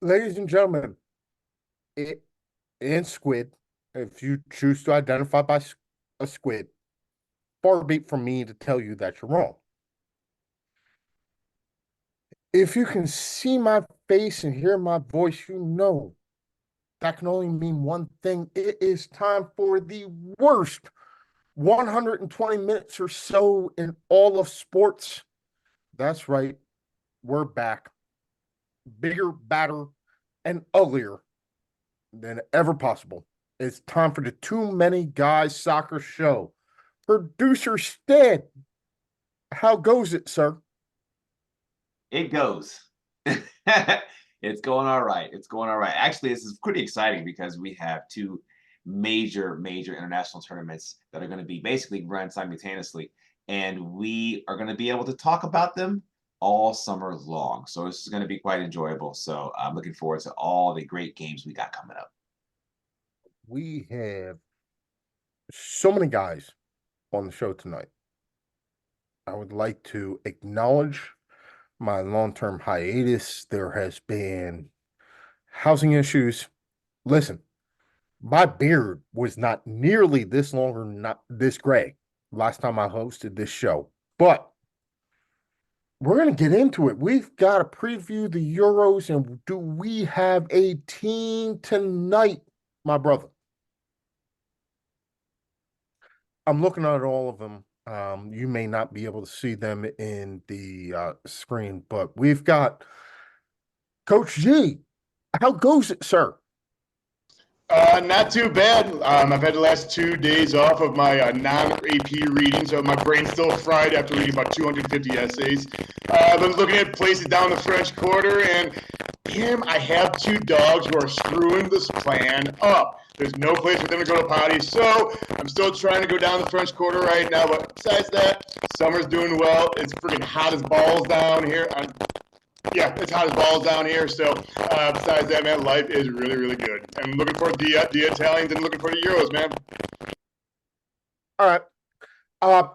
Ladies and gentlemen, it and squid, if you choose to identify by a squid, far be it from me to tell you that you're wrong. If you can see my face and hear my voice, you know that can only mean one thing. It is time for the worst 120 minutes or so in all of sports. That's right. We're back. Bigger, badder, and uglier than ever possible. It's time for the Too Many Guys Soccer Show. Producer Stan, how goes it, sir? It goes. It's going all right. It's going all right. Actually, this is pretty exciting because we have two major international tournaments that are going to be basically run simultaneously. And we are going to be able to talk about them all summer long. So this is going to be quite enjoyable. So I'm looking forward to all the great games we got coming up. We have so many guys on the show tonight. I would like to acknowledge my long term hiatus. There has been housing issues. Listen, my beard was not nearly this long or not this gray last time I hosted this show, but we're going to get into it. We've got to preview the Euros, and do we have a team tonight, my brother? I'm looking at all of them. You may not be able to see them in the screen, but we've got Coach G. How goes it, sir? Not too bad. I've had the last 2 days off of my non-AP reading, so my brain's still fried after reading about 250 essays. I've been looking at places down the French Quarter, and damn, I have two dogs who are screwing this plan up. There's no place for them to go to potty, so I'm still trying to go down the French Quarter right now. But besides that, summer's doing well. It's freaking hot as balls down here. Yeah, it's hot as balls down here. So besides that, man, life is really good. I'm looking for the Italians and looking for the Euros, man. All right. Uh,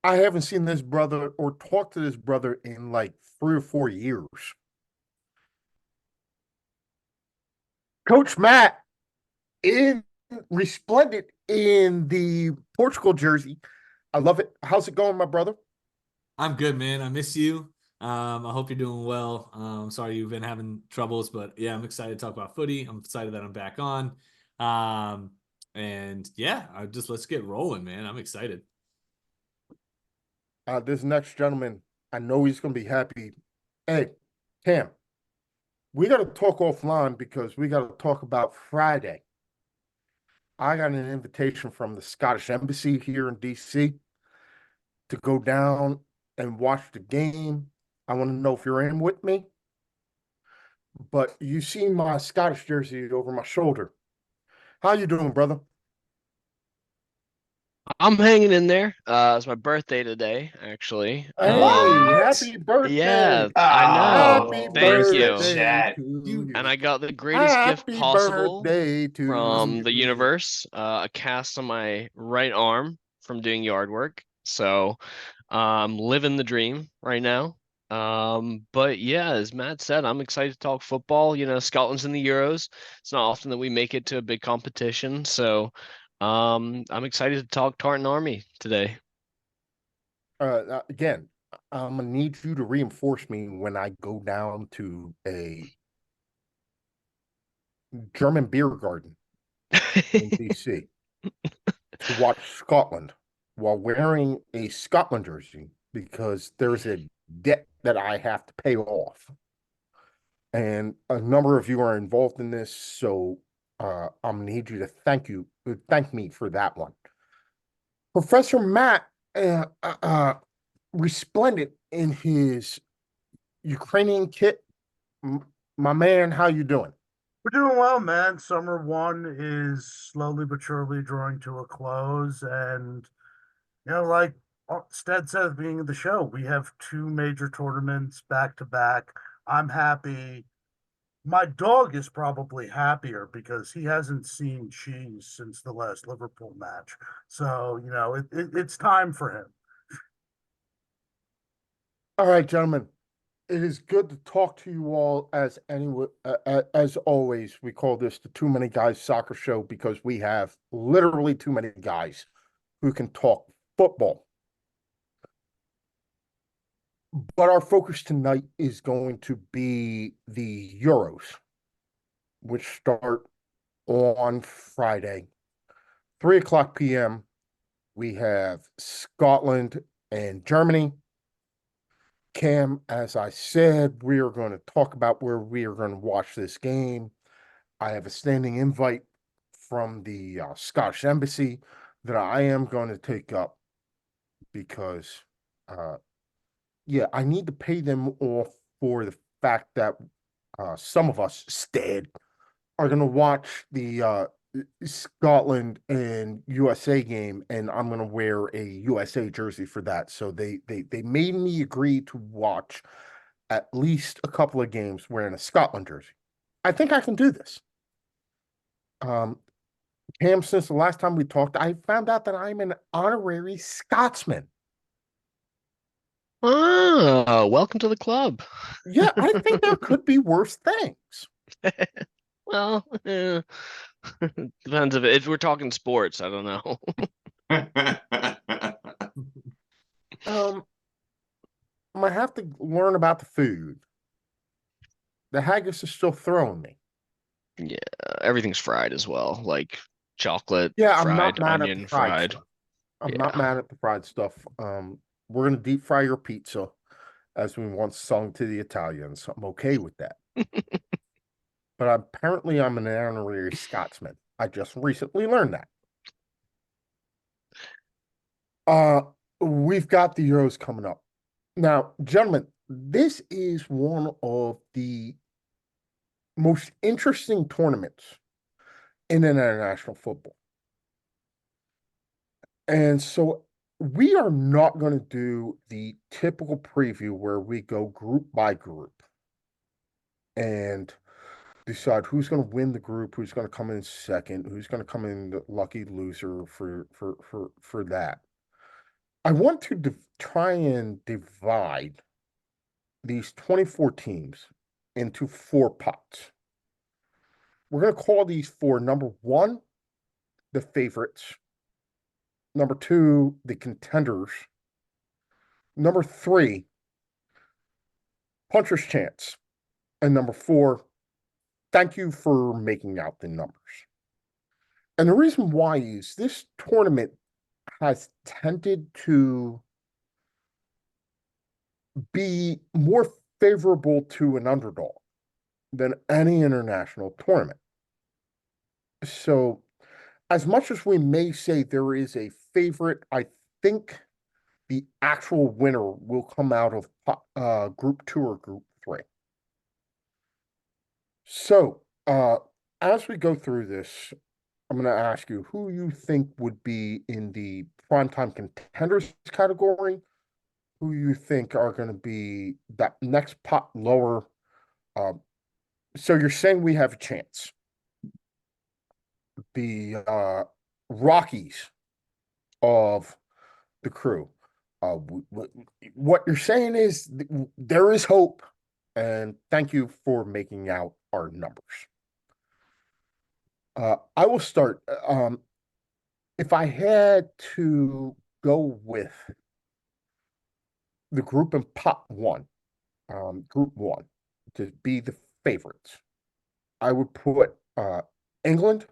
I haven't seen this brother or talked to this brother in like 3 or 4 years. Coach Matt in resplendent in the Portugal jersey. I love it. How's it going, my brother? I'm good, man. I miss you. I hope you're doing well. Sorry you've been having troubles, but yeah, I'm excited to talk about footy. I'm excited that I'm back on. Um, and yeah, let's get rolling, man. I'm excited. This next gentleman, I know he's going to be happy. Hey, Cam, we got to talk offline because we got to talk about Friday. I got an invitation from the Scottish Embassy here in DC to go down and watch the game. I want to know if you're in with me. But you see my Scottish jersey over my shoulder. How you doing, brother? I'm hanging in there. It's my birthday today, actually. Hey, What? happy birthday. Yeah, I know. Happy Oh, Thank where's the you. birthday chat? to You And you. I got the greatest gift Happy possible birthday to from the you. universe, a cast on my right arm from doing yard work. So, living the dream right now. But yeah, as Matt said, I'm excited to talk football. You know, Scotland's in the Euros. It's not often that we make it to a big competition. So, I'm excited to talk Tartan Army today. Again, I'm gonna need you to reinforce me when I go down to a German beer garden in DC to watch Scotland while wearing a Scotland jersey because there's a debt that I have to pay off. And a number of you are involved in this, so I'm gonna need you to thank me for that one. Professor Matt, resplendent in his Ukrainian kit. My man, how you doing? We're doing well, man. Summer one is slowly but surely drawing to a close. And, like Stead said at the beginning of the show, we have two major tournaments back to back. I'm happy. My dog is probably happier because he hasn't seen cheese since the last Liverpool match. So, it's time for him. All right, gentlemen. It is good to talk to you all as always. We call this the Too Many Guys Soccer Show because we have literally too many guys who can talk football. But our focus tonight is going to be the Euros, which start on Friday, 3 o'clock p.m. We have Scotland and Germany. Cam, as I said, we are going to talk about where we are going to watch this game. I have a standing invite from the Scottish Embassy that I am going to take up because, yeah, I need to pay them off for the fact that some of us, Stead, are going to watch the Scotland and USA game, and I'm going to wear a USA jersey for that. So they made me agree to watch at least a couple of games wearing a Scotland jersey. I think I can do this. Cam, since the last time we talked, I found out that I'm an honorary Scotsman. Oh, welcome to the club. Yeah, I think there could be worse things. Well, depends if we're talking sports. I don't know. I might have to learn about the food. The haggis is still throwing me. Yeah, everything's fried as well, like chocolate Yeah, I'm not fried, mad at the onion fried fried. stuff. I'm not Yeah. mad at the fried stuff. We're gonna deep fry your pizza, as we once sung to the Italians. I'm okay with that. But apparently, I'm an honorary Scotsman. I just recently learned that. Uh, we've got the Euros coming up. Now, gentlemen, this is one of the most interesting tournaments in international football. And so we are not going to do the typical preview where we go group by group and decide who's going to win the group, who's going to come in second, who's going to come in the lucky loser for that. I want to try and divide these 24 teams into 4 pots. We're going to call these four: number one, the favorites; number two, the contenders; number three, puncher's chance; and number four, thank you for making out the numbers. And the reason why is this tournament has tended to be more favorable to an underdog than any international tournament. So, as much as we may say there is a favorite, I think the actual winner will come out of group 2 or group 3. So, as we go through this, I'm going to ask you who you think would be in the primetime contenders category, who you think are going to be that next pot lower. So you're saying we have a chance. The Rockies of the crew. What you're saying is there is hope, and thank you for making out our numbers. I will start. If I had to go with the group in pot one, group one, to be the favorites, I would put England,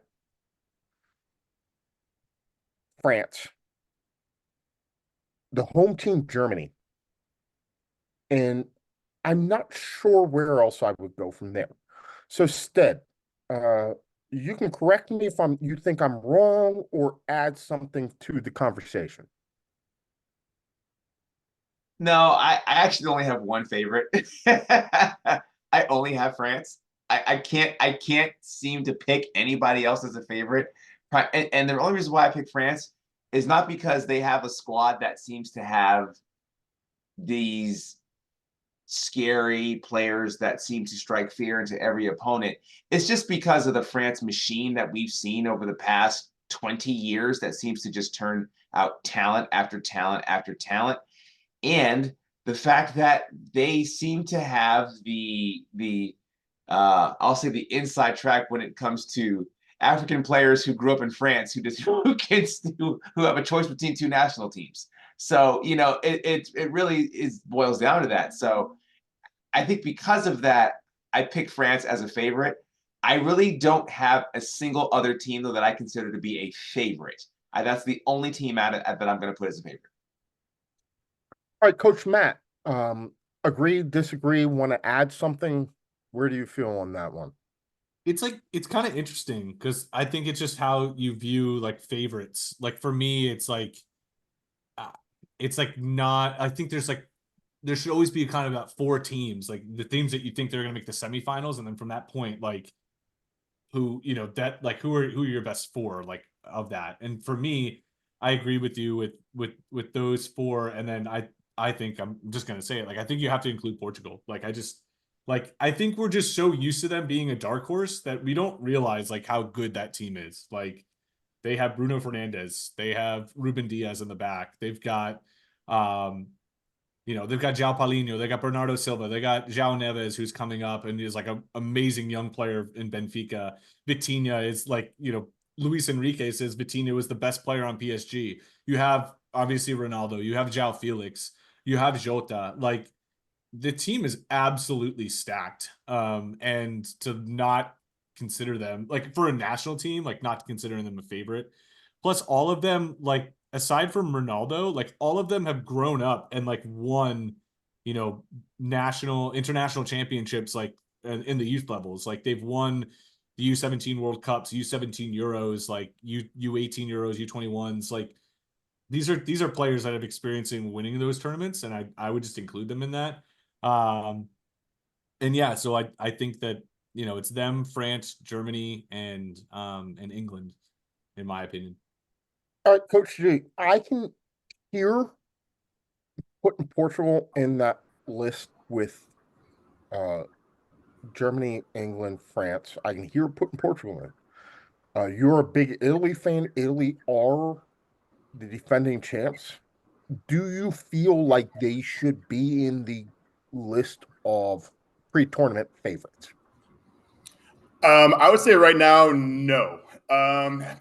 France, the home team Germany, and I'm not sure where else I would go from there. So, Stead, you can correct me if you think I'm wrong or add something to the conversation. No, I actually only have one favorite. I only have France. I can't seem to pick anybody else as a favorite. And the only reason why I pick France is not because they have a squad that seems to have these scary players that seem to strike fear into every opponent. It's just because of the France machine that we've seen over the past 20 years that seems to just turn out talent after talent after talent. And the fact that they seem to have I'll say the inside track when it comes to African players who grew up in France who have a choice between two national teams. So, you know, it really boils down to that. So I think because of that, I pick France as a favorite. I really don't have a single other team though that I consider to be a favorite. That's the only team that I'm going to put as a favorite. All right, Coach Matt. Agree, disagree, want to add something? Where do you feel on that one? It's like it's kind of interesting because I think it's just how you view like favorites. Like for me, uh, it's like not. I think there should always be kind of about four teams, like the teams that you think they're going to make the semifinals, and then from that point, like who you know that like who are your best four like of that. And for me, I agree with you with those four, and then I think I'm just going to say it, like I think you have to include Portugal. Like I think we're just so used to them being a dark horse that we don't realize like how good that team is. Like they have Bruno Fernandes, they have Ruben Diaz in the back, they've got um they've got João Paulinho, they got Bernardo Silva, they got João Neves, who's coming up and is like an amazing young player in Benfica. Vitinha is like, Luis Enrique says Vitinha was the best player on PSG. You have obviously Ronaldo, you have João Felix, you have Jota. Like the team is absolutely stacked. And to not consider them like for a national team, like not considering them a favorite. Plus, all of them, like aside from Ronaldo, like all of them have grown up and like won, international championships, like in the youth levels. Like they've won the U17 World Cups, U17 Euros, like U18 Euros, U21s. Like these are players that have experience in winning those tournaments, and I would just include them in that. Um, and yeah, so I think that it's them, France, Germany, and England, in my opinion. All right, Coach G, I can hear putting Portugal in that list with uh, Germany, England, France. I can hear putting Portugal in. You're a big Italy fan. Italy are the defending champs. Do you feel like they should be in the list of pre-tournament favorites? I would say right now, no.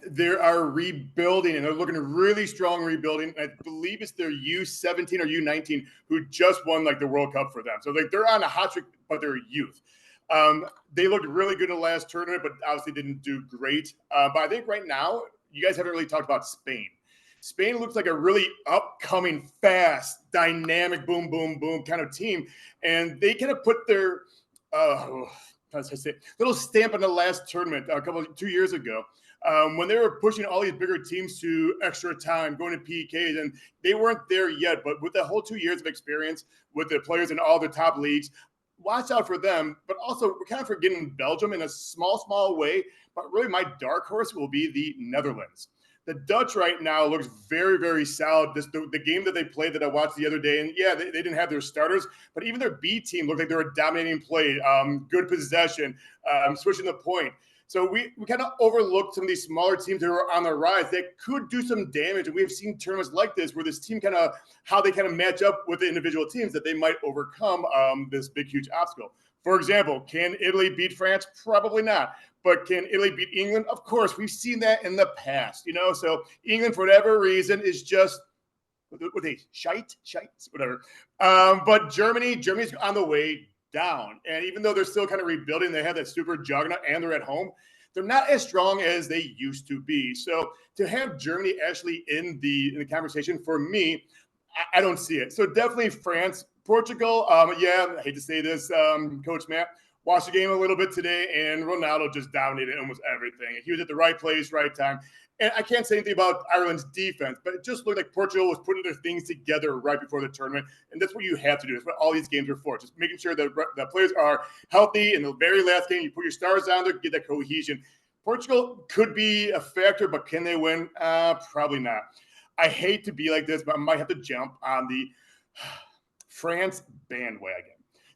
They are rebuilding, and they're looking at really strong rebuilding. I believe it's their U17 or U19 who just won like the World Cup for them. So like they're on a hot streak, but they're youth. They looked really good in the last tournament, but obviously didn't do great. But I think right now, you guys haven't really talked about Spain. Spain looks like a really upcoming, fast, dynamic, boom, boom, boom kind of team, and they kind of put their little stamp on the last tournament 2 years ago. When they were pushing all these bigger teams to extra time, going to PKs, and they weren't there yet. But with the whole 2 years of experience with the players in all the top leagues, watch out for them. But also, we're kind of forgetting Belgium in a small way. But really, my dark horse will be the Netherlands. The Dutch right now looks very, very solid. The game that they played that I watched the other day, and yeah, they didn't have their starters, but even their B team looked like they were dominating play, good possession, switching the point. So we kind of overlooked some of these smaller teams that were on the rise that could do some damage. And we've seen tournaments like this where this team how they match up with the individual teams that they might overcome this big, huge obstacle. For example, can Italy beat France? Probably not. But can Italy beat England? Of course, we've seen that in the past, So England, for whatever reason, is just what they shite, whatever. But Germany's on the way down, and even though they're still kind of rebuilding, they have that super juggernaut, and they're at home. They're not as strong as they used to be. So to have Germany actually in the conversation, for me, I don't see it. So definitely France, Portugal. Yeah, I hate to say this, Coach Matt. Watched the game a little bit today, and Ronaldo just dominated almost everything. He was at the right place, right time. And I can't say anything about Ireland's defense, but it just looked like Portugal was putting their things together right before the tournament. And that's what you have to do. That's what all these games are for. Just making sure that the players are healthy. In the very last game, you put your stars down there, get that cohesion. Portugal could be a factor, but can they win? Probably not. I hate to be like this, but I might have to jump on the France bandwagon.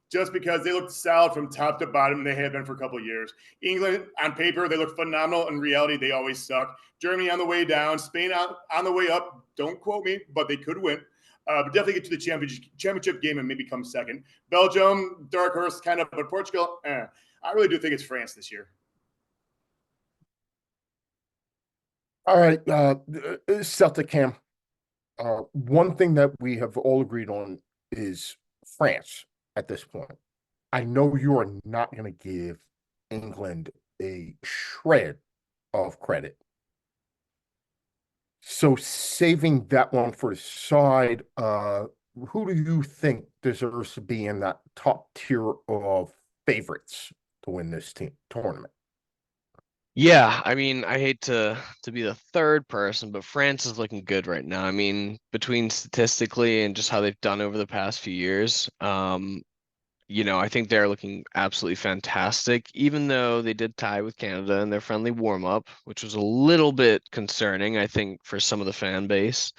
Just because they look solid from top to bottom, they have been for a couple of years. England, on paper, they look phenomenal. In reality, they always suck. Germany on the way down. Spain on the way up. Don't quote me, but they could win. but definitely get to the championship game and maybe come second. Belgium, dark horse kind of, but Portugal, I really do think it's France this year. All right, Celtic Cam. One thing that we have all agreed on is France at this point. I know you are not going to give England a shred of credit. So saving that one for the side, who do you think deserves to be in that top tier of favorites to win this tournament? Yeah, I mean, I hate to be the third person, but France is looking good right now. I mean, between statistically and just how they've done over the past few years, I think they're looking absolutely fantastic, even though they did tie with Canada in their friendly warm-up, which was a little bit concerning, I think, for some of the fan base.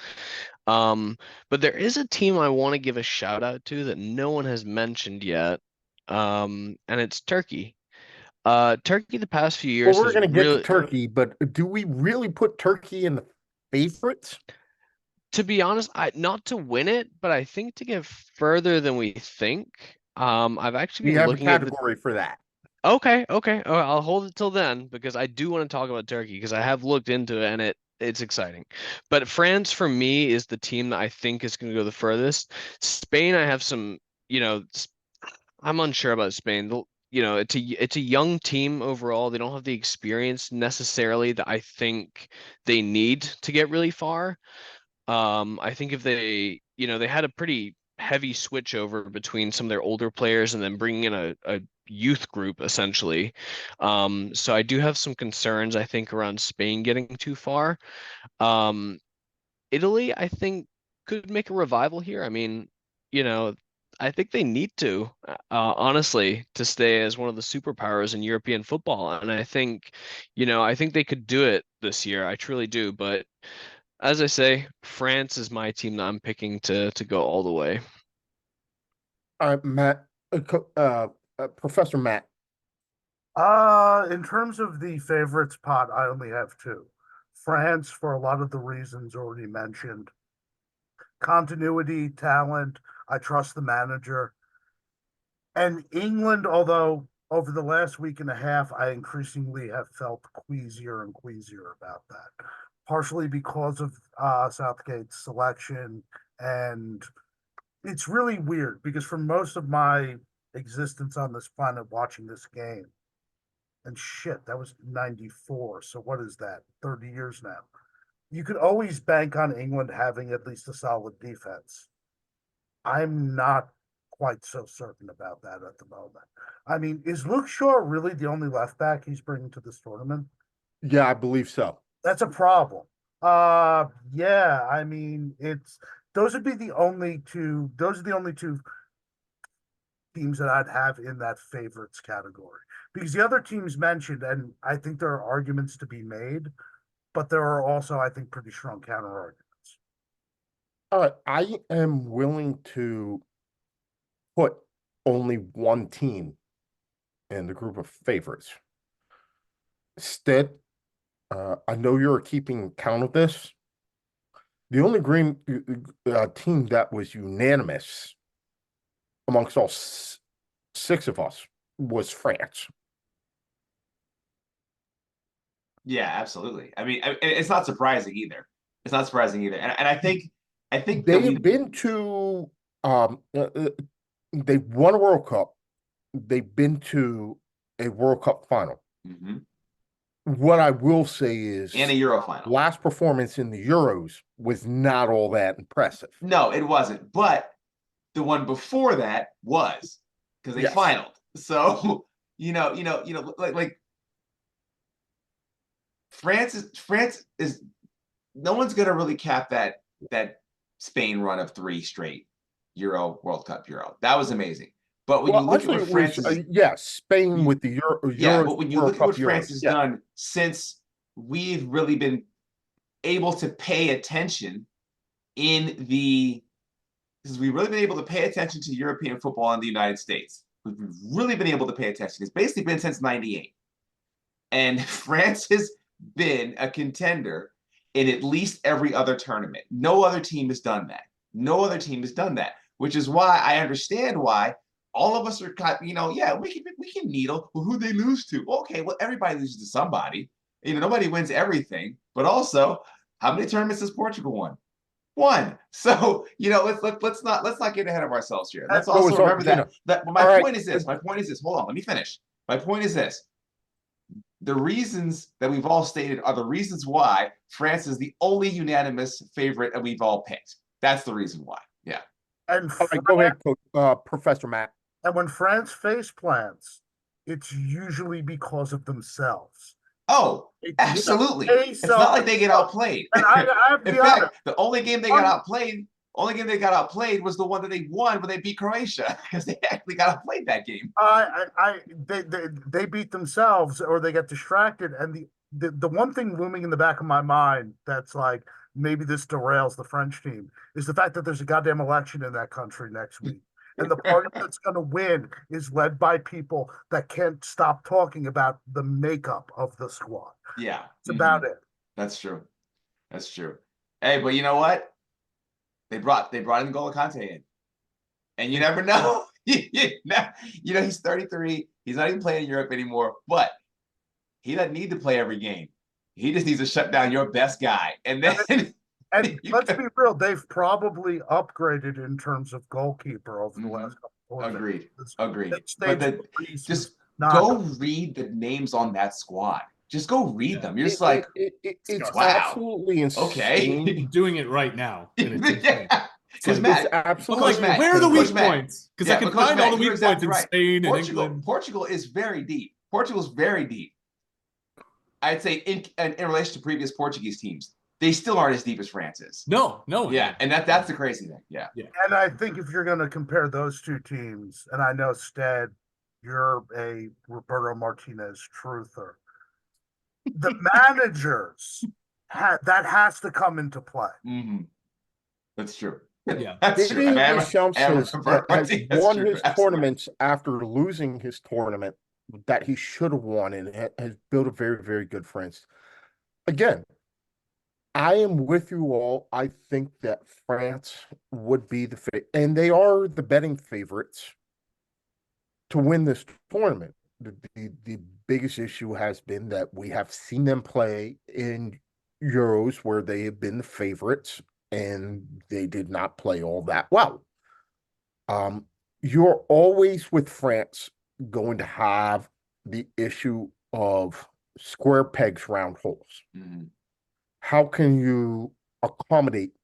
But there is a team I want to give a shout out to that no one has mentioned yet, and it's Turkey. Turkey the past few Well, years we're has going to get to really, Turkey, but do we really put Turkey in the favorites? to be honest, not to win it, but I think to get further than we think. I've actually We been have a looking at the category for that. Okay. I'll hold it till then because I do want to talk about Turkey because I have looked into it and it's exciting. But France for me is the team that I think is going to go the furthest. Spain, I have some, I'm unsure about Spain. It's a young team overall. They don't have the experience necessarily that I think they need to get really far. I think if they had a pretty heavy switch over between some of their older players and then bringing in a youth group essentially. So I do have some concerns, I think, around Spain getting too far. Um, Italy, I think, could make a revival here. I mean, you know, I think they need to, honestly, to stay as one of the superpowers in European football. And I think they could do it this year. I truly do. But as I say, France is my team that I'm picking to go all the way. All right, Matt, Professor Matt. In terms of the favorites pot, I only have two. France, for a lot of the reasons already mentioned. Continuity, talent, I trust the manager. And England, although over the last week and a half, I increasingly have felt queasier and queasier about that. Partially because of Southgate's selection. And it's really weird because for most of my existence on this planet watching this game, and shit, that was 94. So what is that? 30 years now. You could always bank on England having at least a solid defense. I'm not quite so certain about that at the moment. I mean, is Luke Shaw really the only left back he's bringing to this tournament? Yeah, I believe so. That's a problem. Yeah, I mean, those are the only two teams that I'd have in that favorites category. Because the other teams mentioned, and I think there are arguments to be made, but there are also, I think, pretty strong counter arguments. All right, I am willing to put only one team in the group of favorites. Instead, I know you're keeping count of this. The only green team that was unanimous amongst all six of us was France. Yeah, absolutely. I mean, it's not surprising either. It's not surprising either. And I think They that have been to they've won a World Cup. They've been to a World Cup final. Mhm. What I will say is, And a Euro final. last performance in the Euros was not all that impressive. No, it wasn't. But the one before that was because they Yes. finaled. So like France is no one's gonna really cap that Spain run of 3 straight Euro World Cup Euro. That was amazing. But when you look at what France is, yes, Spain with the yeah, Euros, but when you World look at Cup what France Euros, has yeah. done since we've really been able to pay attention because we've really been able to pay attention to European football in the United States. We've really been able to pay attention. It's basically been since '98. And France has been a contender in at least every other tournament. No other team has done that. No other team has done that, which is why I understand why all of us are yeah, we can needle. Well, who they lose to? Okay, well, everybody loses to somebody. Nobody wins everything, but also, how many tournaments has Portugal won? One. So, let's not get ahead of ourselves here. Let's So also is remember Argentina. that my All right. point is this. My point is this. Hold on, let me finish. My point is this. The reasons that we've all stated are the reasons why France is the only unanimous favorite and we've all picked. That's the reason why. Yeah. And All right, go ahead, Coach, Professor Matt. And when France face plants, it's usually because of themselves. Oh, absolutely. It's not like they get outplayed. And I have to In be fact, honest, the only game they got outplayed was the one that they won when they beat Croatia, because they actually got outplayed that game. they beat themselves or they get distracted. And the one thing looming in the back of my mind that's like maybe this derails the French team is the fact that there's a goddamn election in that country next week. And the party that's going to win is led by people that can't stop talking about the makeup of the squad. Yeah. It's about it. That's true. That's true. Hey, but you know what? They brought in N'Golo Kante in. And you never know. He's 33. He's not even playing in Europe anymore, but he doesn't need to play every game. He just needs to shut down your best guy. And then and let's be real, they've probably upgraded in terms of goalkeeper over the last couple of years. Agreed. But just go read the names on that squad. Just go read them. You're just like, it's wow. absolutely insane. Okay. I'm doing it right now. Because Matt, absolutely, like, where are the weak points? Because I can find all the weak points in Spain and England. Portugal is very deep. Portugal's very deep. I'd say in relation to previous Portuguese teams, they still aren't as deep as France is. No. Yeah, and that's the crazy thing. Yeah. And I think if you're going to compare those two teams, and I know Stead, you're a Roberto Martinez truther. The managers that has to come into play. Mm-hmm. That's true. Yeah, that's true. Deschamps has won his tournaments after losing his tournament that he should have won, and has built a very, very good France. Again, I am with you all. I think that France would be and they are the betting favorites to win this tournament. The biggest issue has been that we have seen them play in Euros where they have been the favorites and they did not play all that well. You're always with France going to have the issue of square pegs, round holes. Mm-hmm. How can you accommodate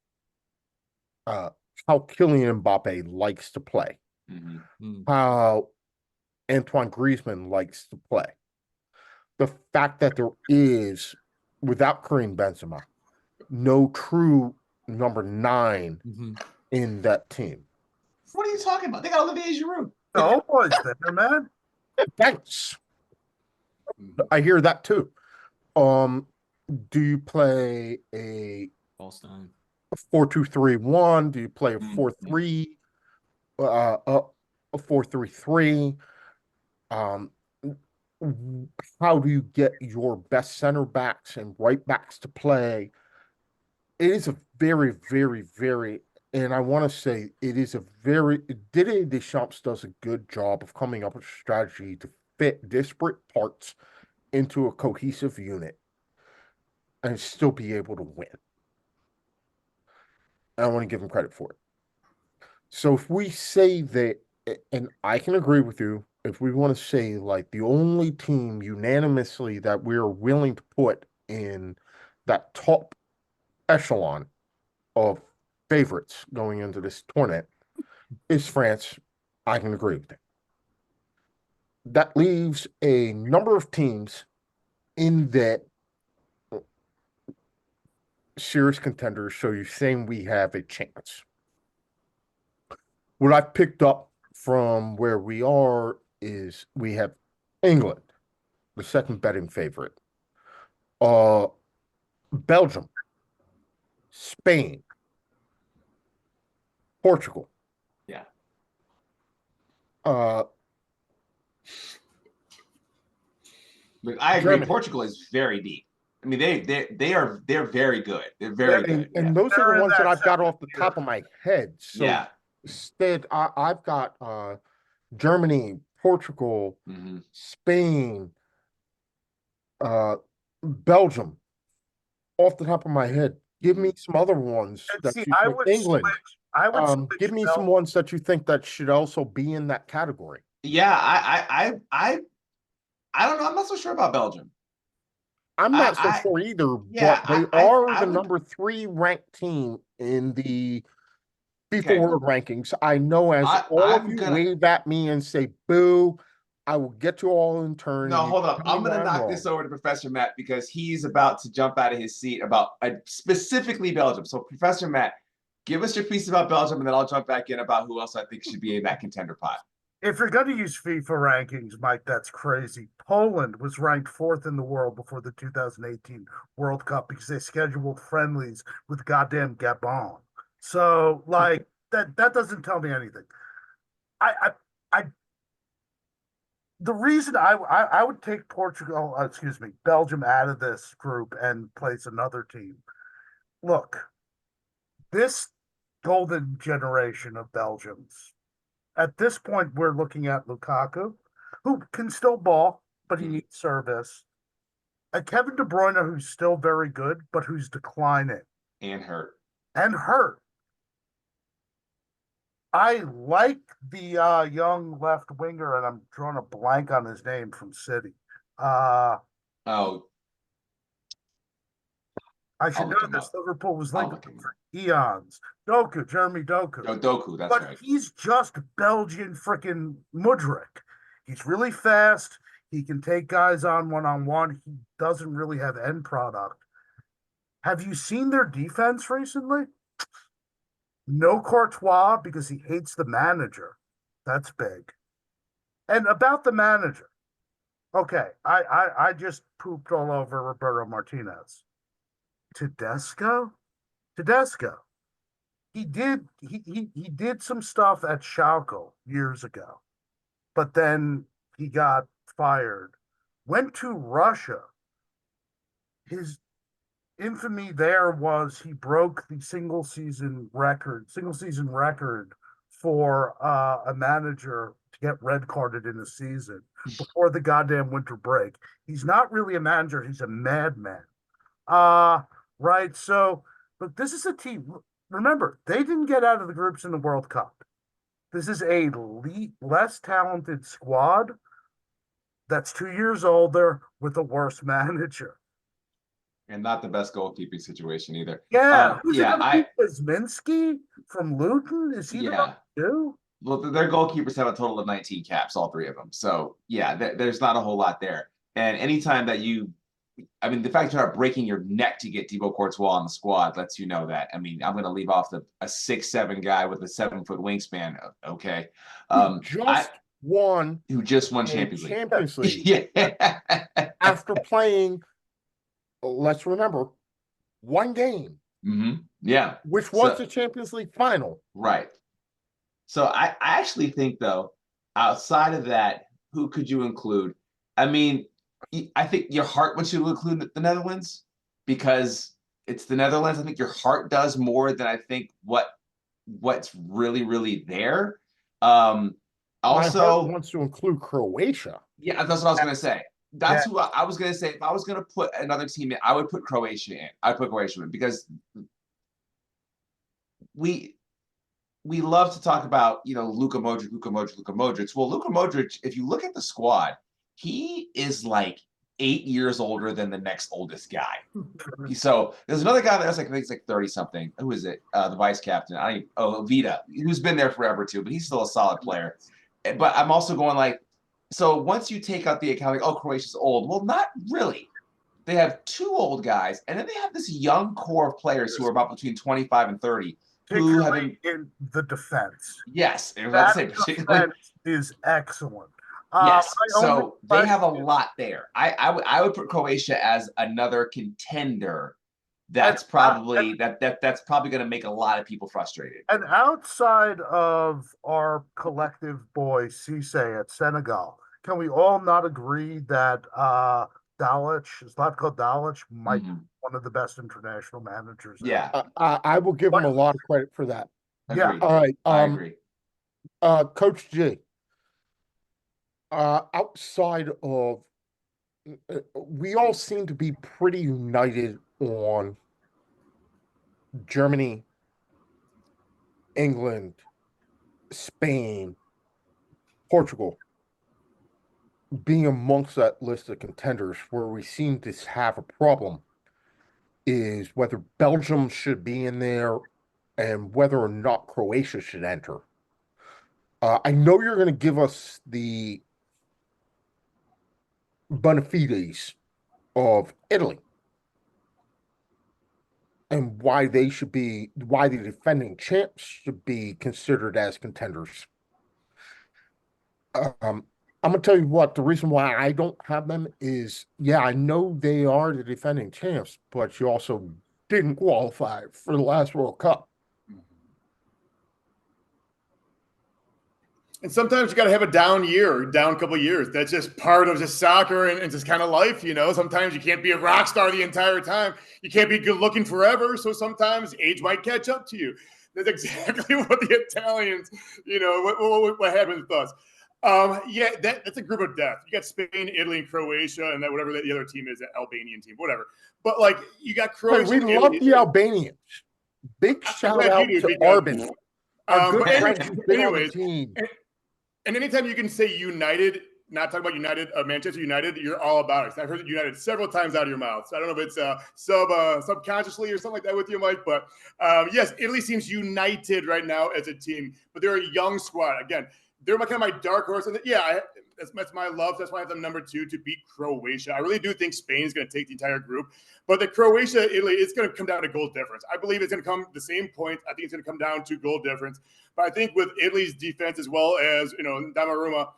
how Kylian Mbappe likes to play? Mm-hmm. How Antoine Griezmann likes to play. The fact that there is, without Karim Benzema, no true number 9 in that team. What are you talking about? They got Olivier Giroud. The old boys there, man. Thanks. I hear that too. Do you play a 4-2-3-1? Do you play a 4-3? A 4-3-3? How do you get your best center backs and right backs to play? It is a very, very, very, and I want to say it is a very, Didier Deschamps does a good job of coming up with a strategy to fit disparate parts into a cohesive unit and still be able to win. I want to give him credit for it. So if we say that, and I can agree with you, if we want to say like the only team unanimously that we're willing to put in that top echelon of favorites going into this tournament is France, I can agree with it. That leaves a number of teams in that serious contenders, so you're saying we have a chance. What I've picked up from where we are is we have England, the second betting favorite, Belgium, Spain, Portugal. Yeah. Look, I agree. Germany. Portugal is very deep. I mean, they're very good. They're Yeah, very good. Yeah. and those are They're the in ones that that I've got off the second top tier. of my head. So Yeah. instead, I've got Germany, Portugal, Mhm. Spain, Belgium off the top of my head. Give me some other ones And that see, you I think. would England. switch. I would switch Give me some Belgium. ones that you think that should also be in that category. Yeah, I don't know. I'm not so sure about Belgium. I'm not so I sure either, yeah, but they I are I the would number 3 ranked team in the FIFA okay. World Rankings. I know as all of I'm you gonna wave at me and say boo, I will get you all in turn no and you hold up. tell me I'm why gonna I'm knock wrong. this over to Professor Matt because he's about to jump out of his seat about specifically Belgium. So Professor Matt, give us your piece about Belgium, and then I'll jump back in about who else I think should be in that contender pot. If you're going to use FIFA rankings, Mike, that's crazy. Poland was ranked fourth in the world before the 2018 World Cup because they scheduled friendlies with goddamn Gabon. So, like, that doesn't tell me anything. I the reason I would take Portugal, excuse me, Belgium out of this group and place another team. Look, this golden generation of Belgians. At this point, we're looking at Lukaku, who can still ball, but he needs service. And Kevin De Bruyne, who's still very good, but who's declining And hurt. and hurt. I like the young left winger, and I'm drawing a blank on his name from City. Uh, Oh, I I'll should know look him this. up. Liverpool was I'll linked look with him him up. for eons. Doku, Jeremy Doku. Oh, Doku, that's But right. he's just Belgian freaking Mudryk. He's really fast. He can take guys on one. He doesn't really have end product. Have you seen their defense recently? No Courtois because he hates the manager. That's big. And about the manager, okay, I just pooped all over Roberto Martinez. Tedesco? Tedesco. He did some stuff at Schalke years ago, but then he got fired. Went to Russia. His infamy there was he broke the single season record for a manager to get red carded in a season before the goddamn winter break. He's not really a manager, he's a madman. Uh right. So, but this is a team. Remember, they didn't get out of the groups in the World Cup. This is a less talented squad that's 2 years older with a worse manager. And not the best goalkeeping situation either. Yeah, who's it Yeah, gonna be? Kuzminski from Luton? Is he the yeah. number two? Well, their goalkeepers have a total of 19 caps, all three of them. So yeah, there's not a whole lot there. And anytime that I mean, the fact you're not breaking your neck to get Thibaut Courtois on the squad lets you know that. I mean, I'm going to leave off a 6'7" guy with a 7-foot wingspan. Okay, Who I just won who just won a Champions League. Champions League Yeah, after playing, let's remember, one game, yeah. which was So the Champions League final. right. So I actually think though, outside of that, who could you include? I mean, I think your heart wants you to include the Netherlands because it's the Netherlands. I think your heart does more than I think what's really there. Um, My heart also, wants to include Croatia. yeah, that's what I was gonna say. Yeah. That's who I was gonna say. If I was gonna put another team in, I would put Croatia in. I'd put Croatia in because we we love to talk about, Luka Modric, Luka Modric, Luka Modric. Well, Luka Modric, if you look at the squad, he is like 8 years older than the next oldest guy. So there's another guy that's like, I think it's like 30 something. Who is it? The vice captain. Vida, who's been there forever too, but he's still a solid player. But I'm also going like, so once you take out the account, like, oh, Croatia's old. Well, not really. They have two old guys, and then they have this young core of players who are about between 25 and 30 who have been, Particularly in the defense. yes, I was about to say That particularly. defense is excellent. Yes, My only so they have a question- lot there. I would put Croatia as another contender. That's probably that's probably going to make a lot of people frustrated. And outside of our collective boy Cisse at Senegal, can we all not agree that Dalic, Zlatko Dalic, might be Mhm. one of the best international managers. ever. Yeah, I will give him a lot of credit for that. Yeah. agreed. All right. I agree. Coach G. Outside of, we all seem to be pretty united on Germany, England, Spain, Portugal being amongst that list of contenders. Where we seem to have a problem is whether Belgium should be in there and whether or not Croatia should enter. I know you're going to give us the benefides of Italy and why the defending champs should be considered as contenders. I'm gonna tell you what, the reason why I don't have them is, yeah, I know they are the defending champs, but you also didn't qualify for the last World Cup. And sometimes you got to have a down year, down couple of years. That's just part of just soccer and just kind of life, you know. Sometimes you can't be a rock star the entire time. You can't be good looking forever. So sometimes age might catch up to you. That's exactly what the Italians, you know, what happens with us. Yeah, that's a group of death. You got Spain, Italy, and Croatia, and then whatever the other team is, the Albanian team, whatever. But like you got Hey, Croatia. we love the Albanians. Big I'm shout glad out you do, to because, Arbin, our good but friend who's been on the anyways, team. and anytime you can say United, not talking about United, Manchester United, you're all about it. I've heard United several times out of your mouth. So I don't know if it's subconsciously or something like that with you, Mike. But yes, Italy seems united right now as a team, but they're a young squad. Again, they're kind of my dark horse. And yeah, that's my love. That's why I have them number 2 to beat Croatia. I really do think Spain is going to take the entire group. But the Croatia, Italy, it's going to come down to goal difference. I believe it's going to come the same point. I think it's going to come down to goal difference. But I think with Italy's defense as well as, you know, Donnarumma,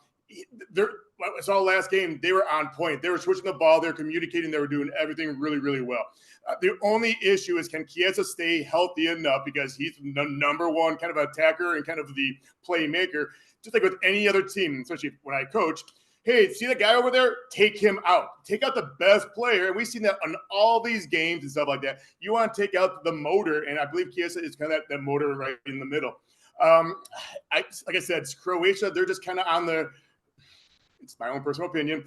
I saw last game, they were on point. They were switching the ball. They were communicating. They were doing everything really, really well. The only issue is, can Chiesa stay healthy enough, because he's the number one kind of attacker and kind of the playmaker, just like with any other team, especially when I coach. Hey, see that guy over there? Take him out. Take out the best player. And we've seen that on all these games and stuff like that. You want to take out the motor, and I believe Chiesa is kind of that motor right in the middle. Like I said, it's Croatia. They're just kind of on the – it's my own personal opinion.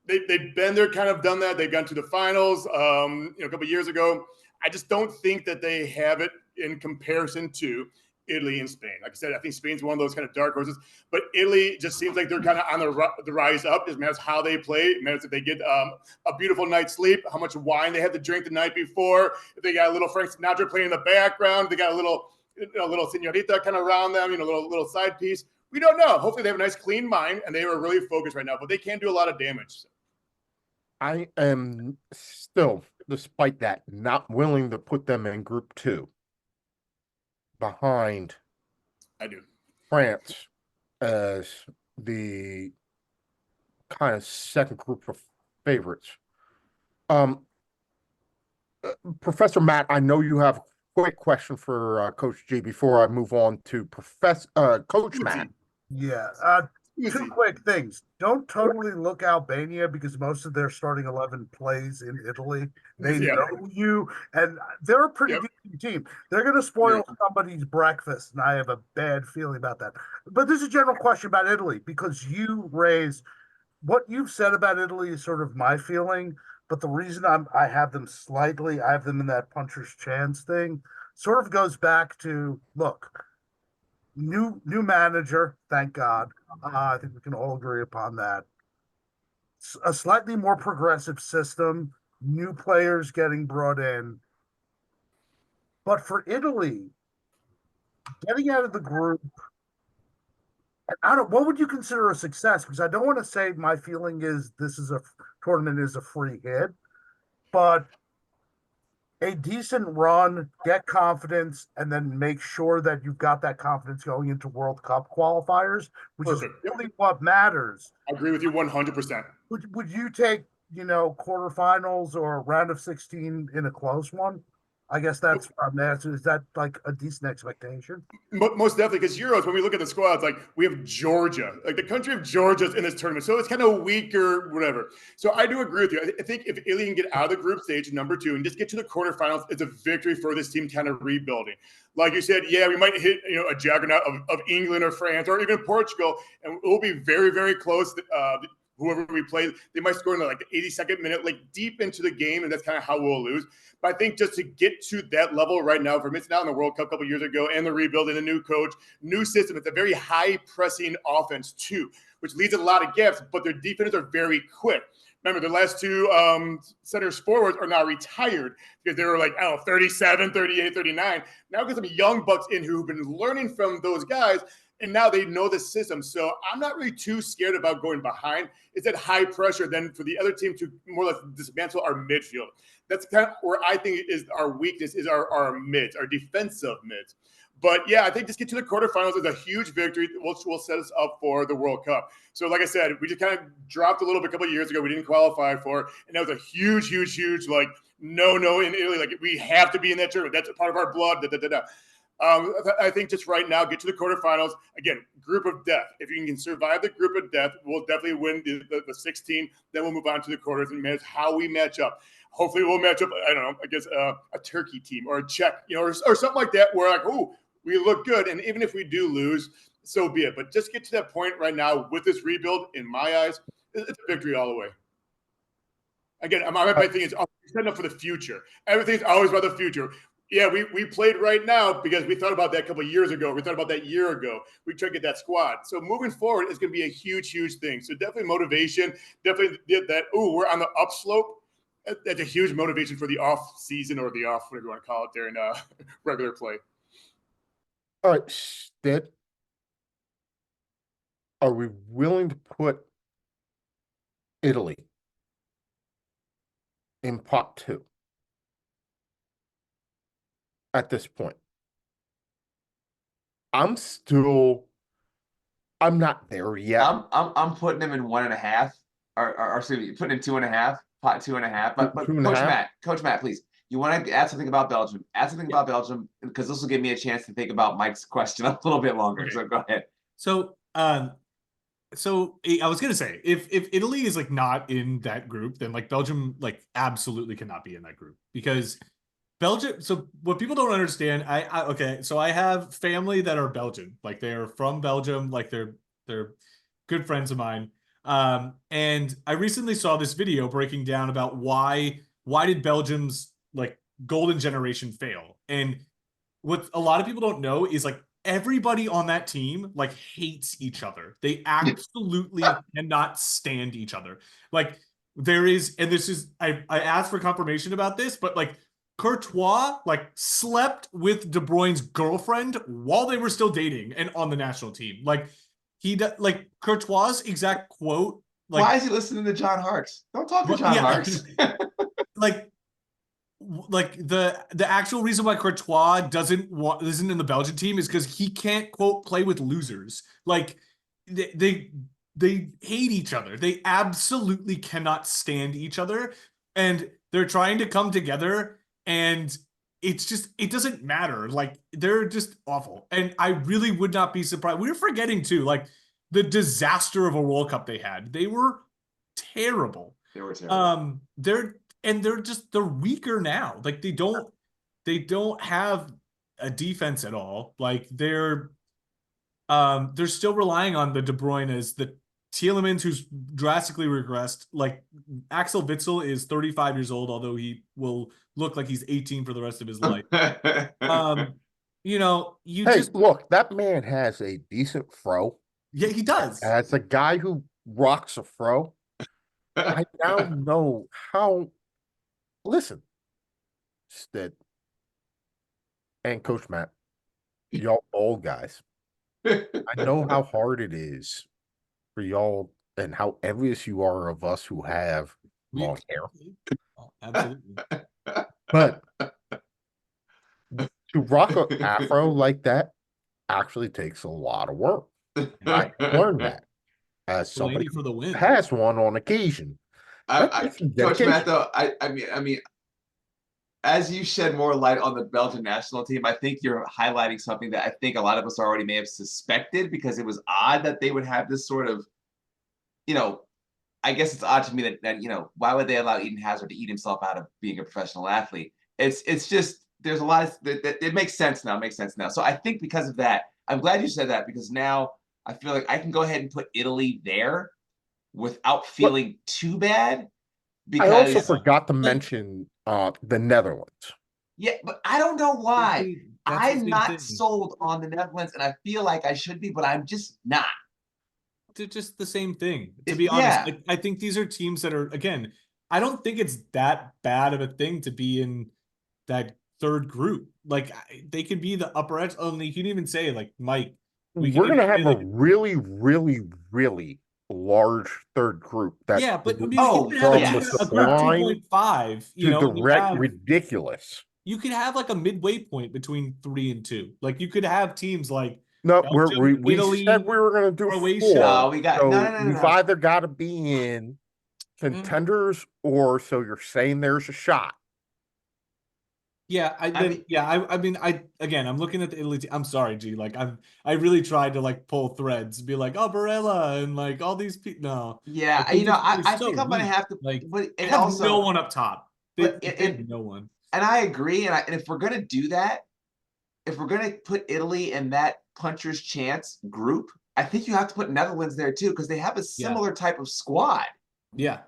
They've been there, kind of done that. They've gone to the finals a couple of years ago. I just don't think that they have it in comparison to Italy and Spain. Like I said, I think Spain's one of those kind of dark horses, but Italy just seems like they're kind of on the rise up. It matters how they play. It matters if they get a beautiful night's sleep, how much wine they have to drink the night before, if they got a little Frank Sinatra playing in the background, they got a little señorita kind of around them, little side piece. We don't know. Hopefully they have a nice clean mind and they are really focused right now, but they can do a lot of damage. I am still, despite that, not willing to put them in group 2 behind I do. France as the kind of second group of favorites. Professor Matt, I know you have a quick question for Coach G before I move on to Coach Matt. Yeah. Two quick things. Don't totally look Albania, because most of their starting 11 plays in Italy. They know you, and they're a pretty good team. They're going to spoil somebody's breakfast, and I have a bad feeling about that. But this is a general question about Italy, because you raised what you've said about Italy is sort of my feeling. But the reason I have them in that puncher's chance thing, sort of goes back to, look, new manager, thank God. I think we can all agree upon that. A slightly more progressive system, new players getting brought in. But for Italy, getting out of the group, what would you consider a success? Because I don't want to say my feeling is this is a tournament is a free hit, but a decent run, get confidence, and then make sure that you've got that confidence going into World Cup qualifiers, which is really what matters. I agree with you 100%. Would you take, quarterfinals or round of 16 in a close one? I guess that's is that like a decent expectation? Most definitely, because Euros, when we look at the squads, like we have Georgia, like the country of Georgia's in this tournament, so it's kind of weaker, whatever. So I do agree with you. I think if Italy can get out of the group stage, number 2, and just get to the quarterfinals, it's a victory for this team kind of rebuilding. Like you said, yeah, we might hit a juggernaut of England or France or even Portugal, and we'll be very, very close. Whoever we play, they might score in like the 82nd minute, like deep into the game, and that's kind of how we'll lose. But I think just to get to that level right now, for missing out on the World Cup a couple years ago and the rebuilding, a new coach, new system, it's a very high pressing offense too, which leads to a lot of gaps, but their defenders are very quick. Remember, the last 2 centers forwards are now retired because they were like, 37, 38, 39. Now get some young bucks in who've been learning from those guys, and now they know the system. So I'm not really too scared about going behind. It's at high pressure then for the other team to more or less dismantle our midfield. That's kind of where I think is our weakness is our mids, our defensive mids. But yeah, I think just get to the quarterfinals is a huge victory, which will set us up for the World Cup. So like I said, we just kind of dropped a little bit a couple of years ago. We didn't qualify for, and that was a huge like no in Italy. Like we have to be in that tournament. That's a part of our blood. I think just right now, get to the quarterfinals. Again, group of death. If you can survive the group of death, we'll definitely win the 16. Then we'll move on to the quarters and manage how we match up. Hopefully, we'll match up, I don't know, I guess a Turkey team or a Czech, or something like that where like, oh, we look good. And even if we do lose, so be it. But just get to that point right now with this rebuild, in my eyes, it's a victory all the way. Again, my thing is setting up for the future. Everything's always about the future. Yeah, we played right now because we thought about that a couple of years ago. We thought about that a year ago. We tried to get that squad. So moving forward is going to be a huge thing. So definitely motivation. Definitely did that. Oh, we're on the upslope. That's a huge motivation for the off season or the off, whatever you want to call it, during regular play. All right, Stead, are we willing to put Italy in pot 2 at this point? I'm not there yet. I'm putting them in 1.5, or excuse me, putting in 2.5, pot 2.5. But Coach Matt, please, you want to add something about Belgium? Add something about Belgium, because this will give me a chance to think about Mike's question a little bit longer. Okay. So go ahead. So I was gonna say, if Italy is like not in that group, then like Belgium like absolutely cannot be in that group, because Belgium. So what people don't understand, so I have family that are Belgian, like they're from Belgium, like they're good friends of mine. And I recently saw this video breaking down about why did Belgium's like golden generation fail. And what a lot of people don't know is like everybody on that team like hates each other. They absolutely cannot stand each other. Like there is, and this is, I asked for confirmation about this, but like Courtois like slept with De Bruyne's girlfriend while they were still dating and on the national team. Like like Courtois' exact quote. Like, why is he listening to John Harkes? Don't talk to John Harkes. like the actual reason why Courtois isn't in the Belgian team is because he can't quote play with losers. Like they hate each other. They absolutely cannot stand each other, and they're trying to come together, and it doesn't matter. Like they're just awful, and I really would not be surprised. We were forgetting too, like the disaster of a World Cup they had. They were terrible. They were terrible. They're weaker now. Like they don't have a defense at all. Like they're still relying on the De Bruyne's, the Tielemans, who's drastically regressed. Like Axel Witsel is 35 years old, although he will look like he's 18 for the rest of his life. Look, that man has a decent fro. Yeah, he does. As a guy who rocks a fro, I now know how. Listen, Stead and Coach Matt, y'all old guys. I know how hard it is for y'all and how envious you are of us who have long hair. Absolutely. But to rock an afro like that actually takes a lot of work. I learned that as somebody for the win. Has one on occasion. Coach Matt, though, I mean, as you shed more light on the Belgian national team, I think you're highlighting something that I think a lot of us already may have suspected, because it was odd that they would have this sort of, you know, I guess it's odd to me that why would they allow Eden Hazard to eat himself out of being a professional athlete? It's just there's a lot of it makes sense now. It makes sense now. So I think because of that, I'm glad you said that, because now I feel like I can go ahead and put Italy there without But feeling too bad, I also because forgot to Like, mention the Netherlands. yeah, but I don't know why. see, that's the I'm same not thing. sold on the Netherlands, and I feel like I should be, but I'm just not. They're just the same thing. To be honest, Yeah. I think these are teams that are, again, I don't think it's that bad of a thing to be in that third group. Like they could be the upper edge. Oh, and you can even say like Mike. We can We're even gonna say have a like really, really, really large third group that yeah, but I mean, you Oh, can have from the yes. a group sublime 2.5. You to know, the and you have ridiculous. you could have like a midway point between 3 and 2. Like you could have teams like No, Belgium, we said Italy, we were gonna do Croatia. four. No, we got no, no, So no, no, you've no. either got to be in Eh, contenders, or so you're saying there's a shot. Yeah, I mean, I mean I'm looking at the Italy team. I'm sorry, G. Like I really tried to like pull threads, be like, oh Barella and like all these people. No, yeah, they just they're I so think I'm gonna weak. have to, Like but they and have no also, one up top. but They have no one. and I agree, and if we're gonna do that, if we're gonna put Italy in that puncher's chance group, I think you have to put Netherlands there too, because they have a Yeah, similar type of squad. yeah.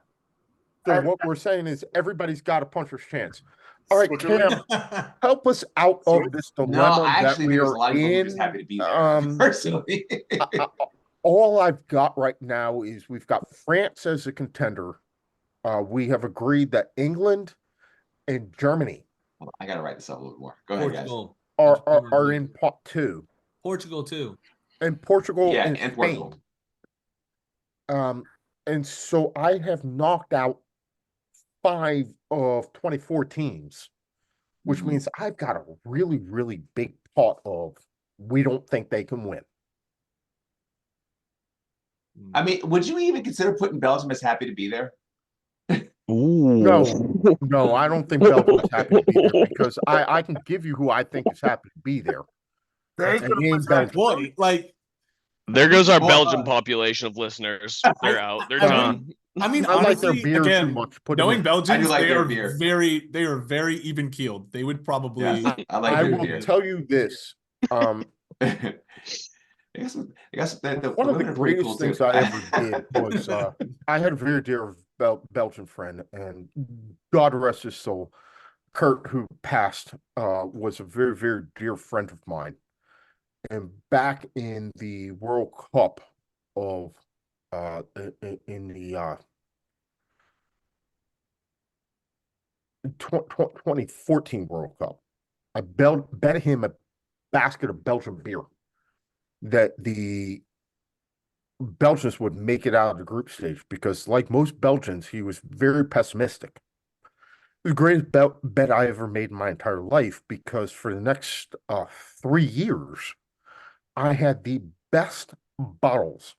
So And what we're saying is everybody's got a puncher's chance. All right, Switzerland. Cam, help us out of this No, dilemma that actually, we there's a are lot of people who are just in. happy to be there, personally. I, I, all I've got right now is we've got France as a contender. We have agreed that England and Germany Hold on, I gotta write this up a little more. Go ahead, guys. Portugal. are in pot two, Portugal too. and Portugal Yeah, and and Spain. Portugal. Um, and so I have knocked out 5 of 24 teams, which means I've got a really, really big pot of we don't think they can win. I mean, would you even consider putting Belgium as happy to be there? No, no, I don't think Belgium is happy to be there, because I can give you who I think is happy to be there. they And could it have ain't Belgium. Boy, like There goes our Well, Belgian population of listeners. They're out. They're I done. mean, I mean, I like their honestly, beer too again, much. Put 'em knowing in. I do Belgians, like their beer. they are very even keeled. They would probably. Yes, I like I their will beer. tell you this. I guess the One of the women are pretty cool greatest too. things I ever did was I had a very dear Belgian friend, and God rest his soul, Kurt, who passed, was a very, very dear friend of mine. And back in the World Cup of in the 2014 World Cup, I bet him a basket of Belgian beer that the Belgians would make it out of the group stage, because, like most Belgians, he was very pessimistic. It was the greatest bet I ever made in my entire life, because for the next 3 years, I had the best bottles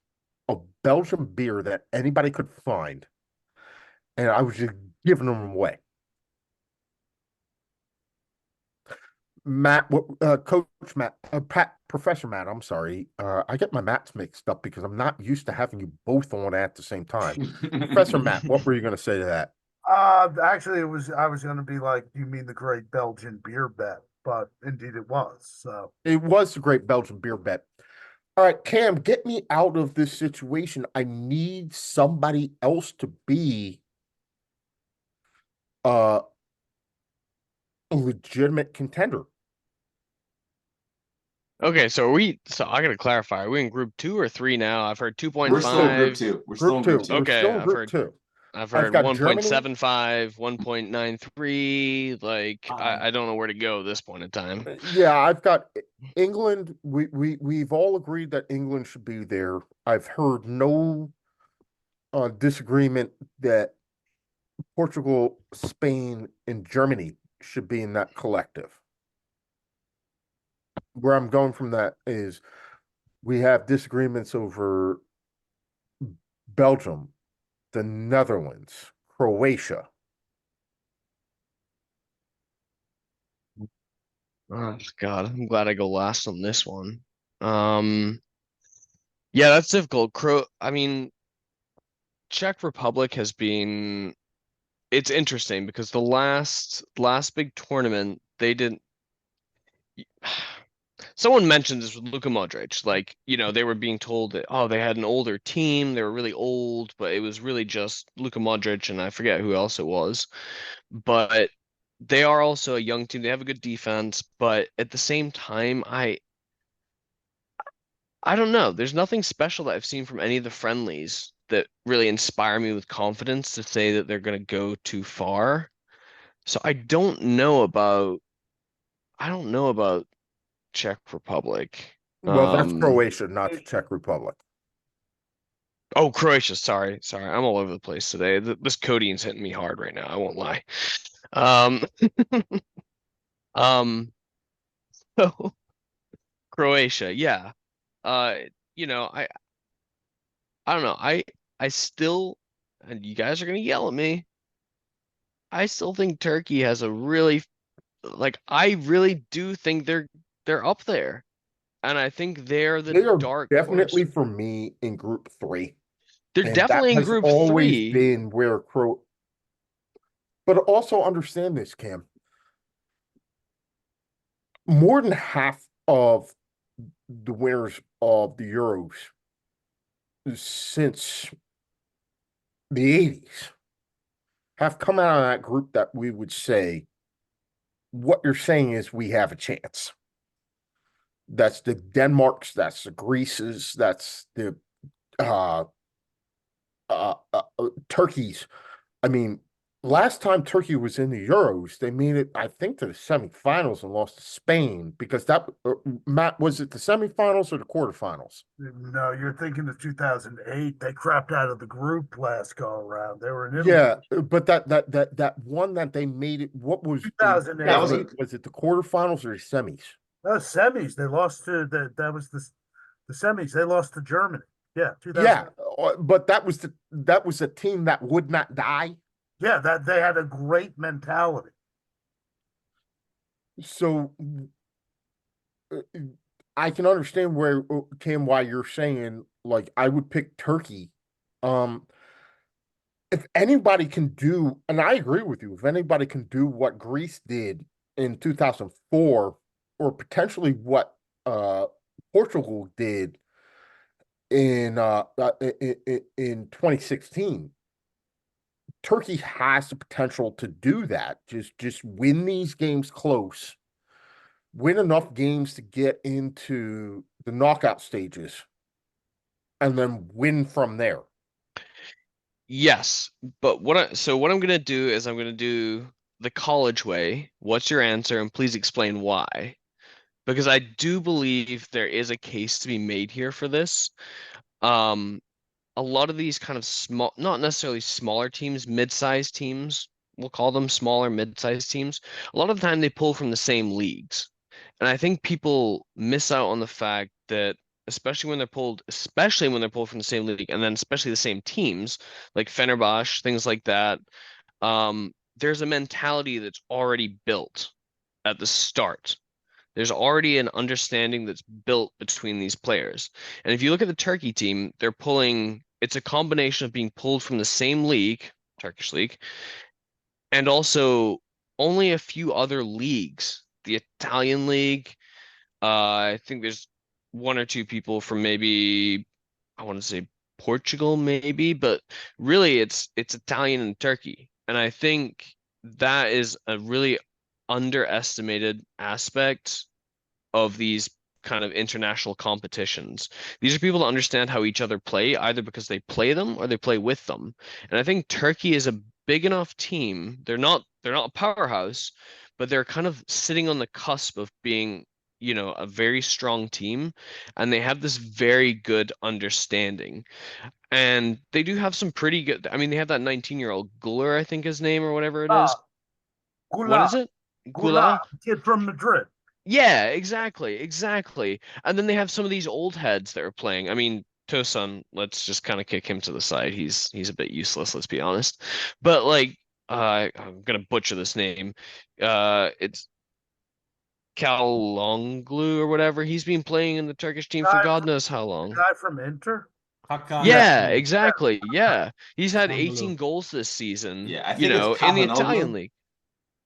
of Belgian beer that anybody could find, and I was just giving them away. Matt, Coach Matt, Professor Matt, I'm sorry. I get my Matts mixed up because I'm not used to having you both on at the same time. Professor Matt, what were you going to say to that? Actually, I was going to be like, you mean the Great Belgian Beer Bet, but indeed it was. So It was a great Belgian beer bet. All right, Cam, get me out of this situation. I need somebody else to be a legitimate contender. Okay, so are we? So I gotta clarify. Are we in group 2 or 3 now? I've heard We're still in group 2.5. two. We're still in Group group two. two. We're Okay, still in I've group heard two. I've I've heard got Germany. 1.75, 1.93. Like Um, I don't know where to go at this point in time. Yeah, I've got England. We've all agreed that England should be there. I've heard no disagreement that Portugal, Spain, and Germany should be in that collective. Where I'm going from that is we have disagreements over Belgium, the Netherlands, Croatia. Oh God, I'm glad I go last on this one. Um, yeah, that's difficult. I mean, Czech Republic has been it's interesting because the last big tournament they didn't someone mentioned this with Luka Modric. Like, they were being told that, oh, they had an older team, they were really old, but it was really just Luka Modric and I forget who else it was. But they are also a young team. They have a good defense, but at the same time, I don't know. There's nothing special that I've seen from any of the friendlies that really inspire me with confidence to say that they're going to go too far. So I don't know about Czech Republic. Well, that's Croatia, not the Czech Republic. Oh, Croatia. Sorry. I'm all over the place today. This codeine's hitting me hard right now. I won't lie. Um, um, so Croatia, yeah. Uh, I don't know. I still, and you guys are gonna yell at me. I still think Turkey has a really, like, I really do think they're up there, and I think they're the They are dark definitely horse. for me in Group 3. They're And that definitely in has Group always 3. been where but also understand this, Cam. More than half of the winners of the Euros since the 80s have come out of that group that we would say, what you're saying is we have a chance. That's the Denmarks, that's the Greases, that's the uh, Turkeys. I mean, last time Turkey was in the Euros, they made it, I think, to the semifinals and lost to Spain because Matt, was it the semifinals or the quarterfinals? No, you're thinking of 2008. They crapped out of the group last go around. They were in Italy. Yeah, but that one that they made it, what was 2008. That was a 2008? Was it the quarterfinals or the semis? Semis. They lost to that was the semis. They lost to Germany. Yeah, 2000. Yeah, but that was a team that would not die. Yeah, that they had a great mentality. So uh, I can understand where Cam, why you're saying like I would pick Turkey. Um, if anybody can do, and I agree with you, if anybody can do what Greece did in 2004, or potentially what Portugal did in 2016, Turkey has the potential to do that. Just win these games close, win enough games to get into the knockout stages, and then win from there. Yes, but what I'm gonna do is I'm gonna do the college way. What's your answer? And please explain why. Because I do believe there is a case to be made here for this. Um, a lot of these kind of small, not necessarily smaller teams, mid-sized teams, we'll call them smaller mid-sized teams. A lot of the time they pull from the same leagues. And I think people miss out on the fact that especially when they're pulled from the same league, and then especially the same teams, like Fenerbahce, things like that, there's a mentality that's already built at the start. There's already an understanding that's built between these players. And if you look at the Turkey team, it's a combination of being pulled from the same league, Turkish league, and also only a few other leagues. The Italian league, I think there's one or two people from maybe, I want to say Portugal, maybe, but really it's Italian and Turkey. And I think that is a really underestimated aspect of these kind of international competitions. These are people that understand how each other play, either because they play them or they play with them. And I think Turkey is a big enough team. They're not a powerhouse, but they're kind of sitting on the cusp of being, a very strong team, and they have this very good understanding. And they do have some pretty good, I mean, they have that 19-year-old Guler, I think his name or whatever it is. What Gula, is it? Gula, Gula? kid from Madrid. Yeah, exactly. And then they have some of these old heads that are playing. I mean, Tosun, let's just kind of kick him to the side. He's a bit useless, let's be honest. But like, I'm gonna butcher this name. It's Kalonglu or whatever. He's been playing in the Turkish team for Guy, God knows how the long. guy from Inter. Hakan. Yeah, Şahin. exactly. Yeah. He's had Kalonglu. 18 goals this season, Yeah, I think it's in the Italian Calhanoglu. league.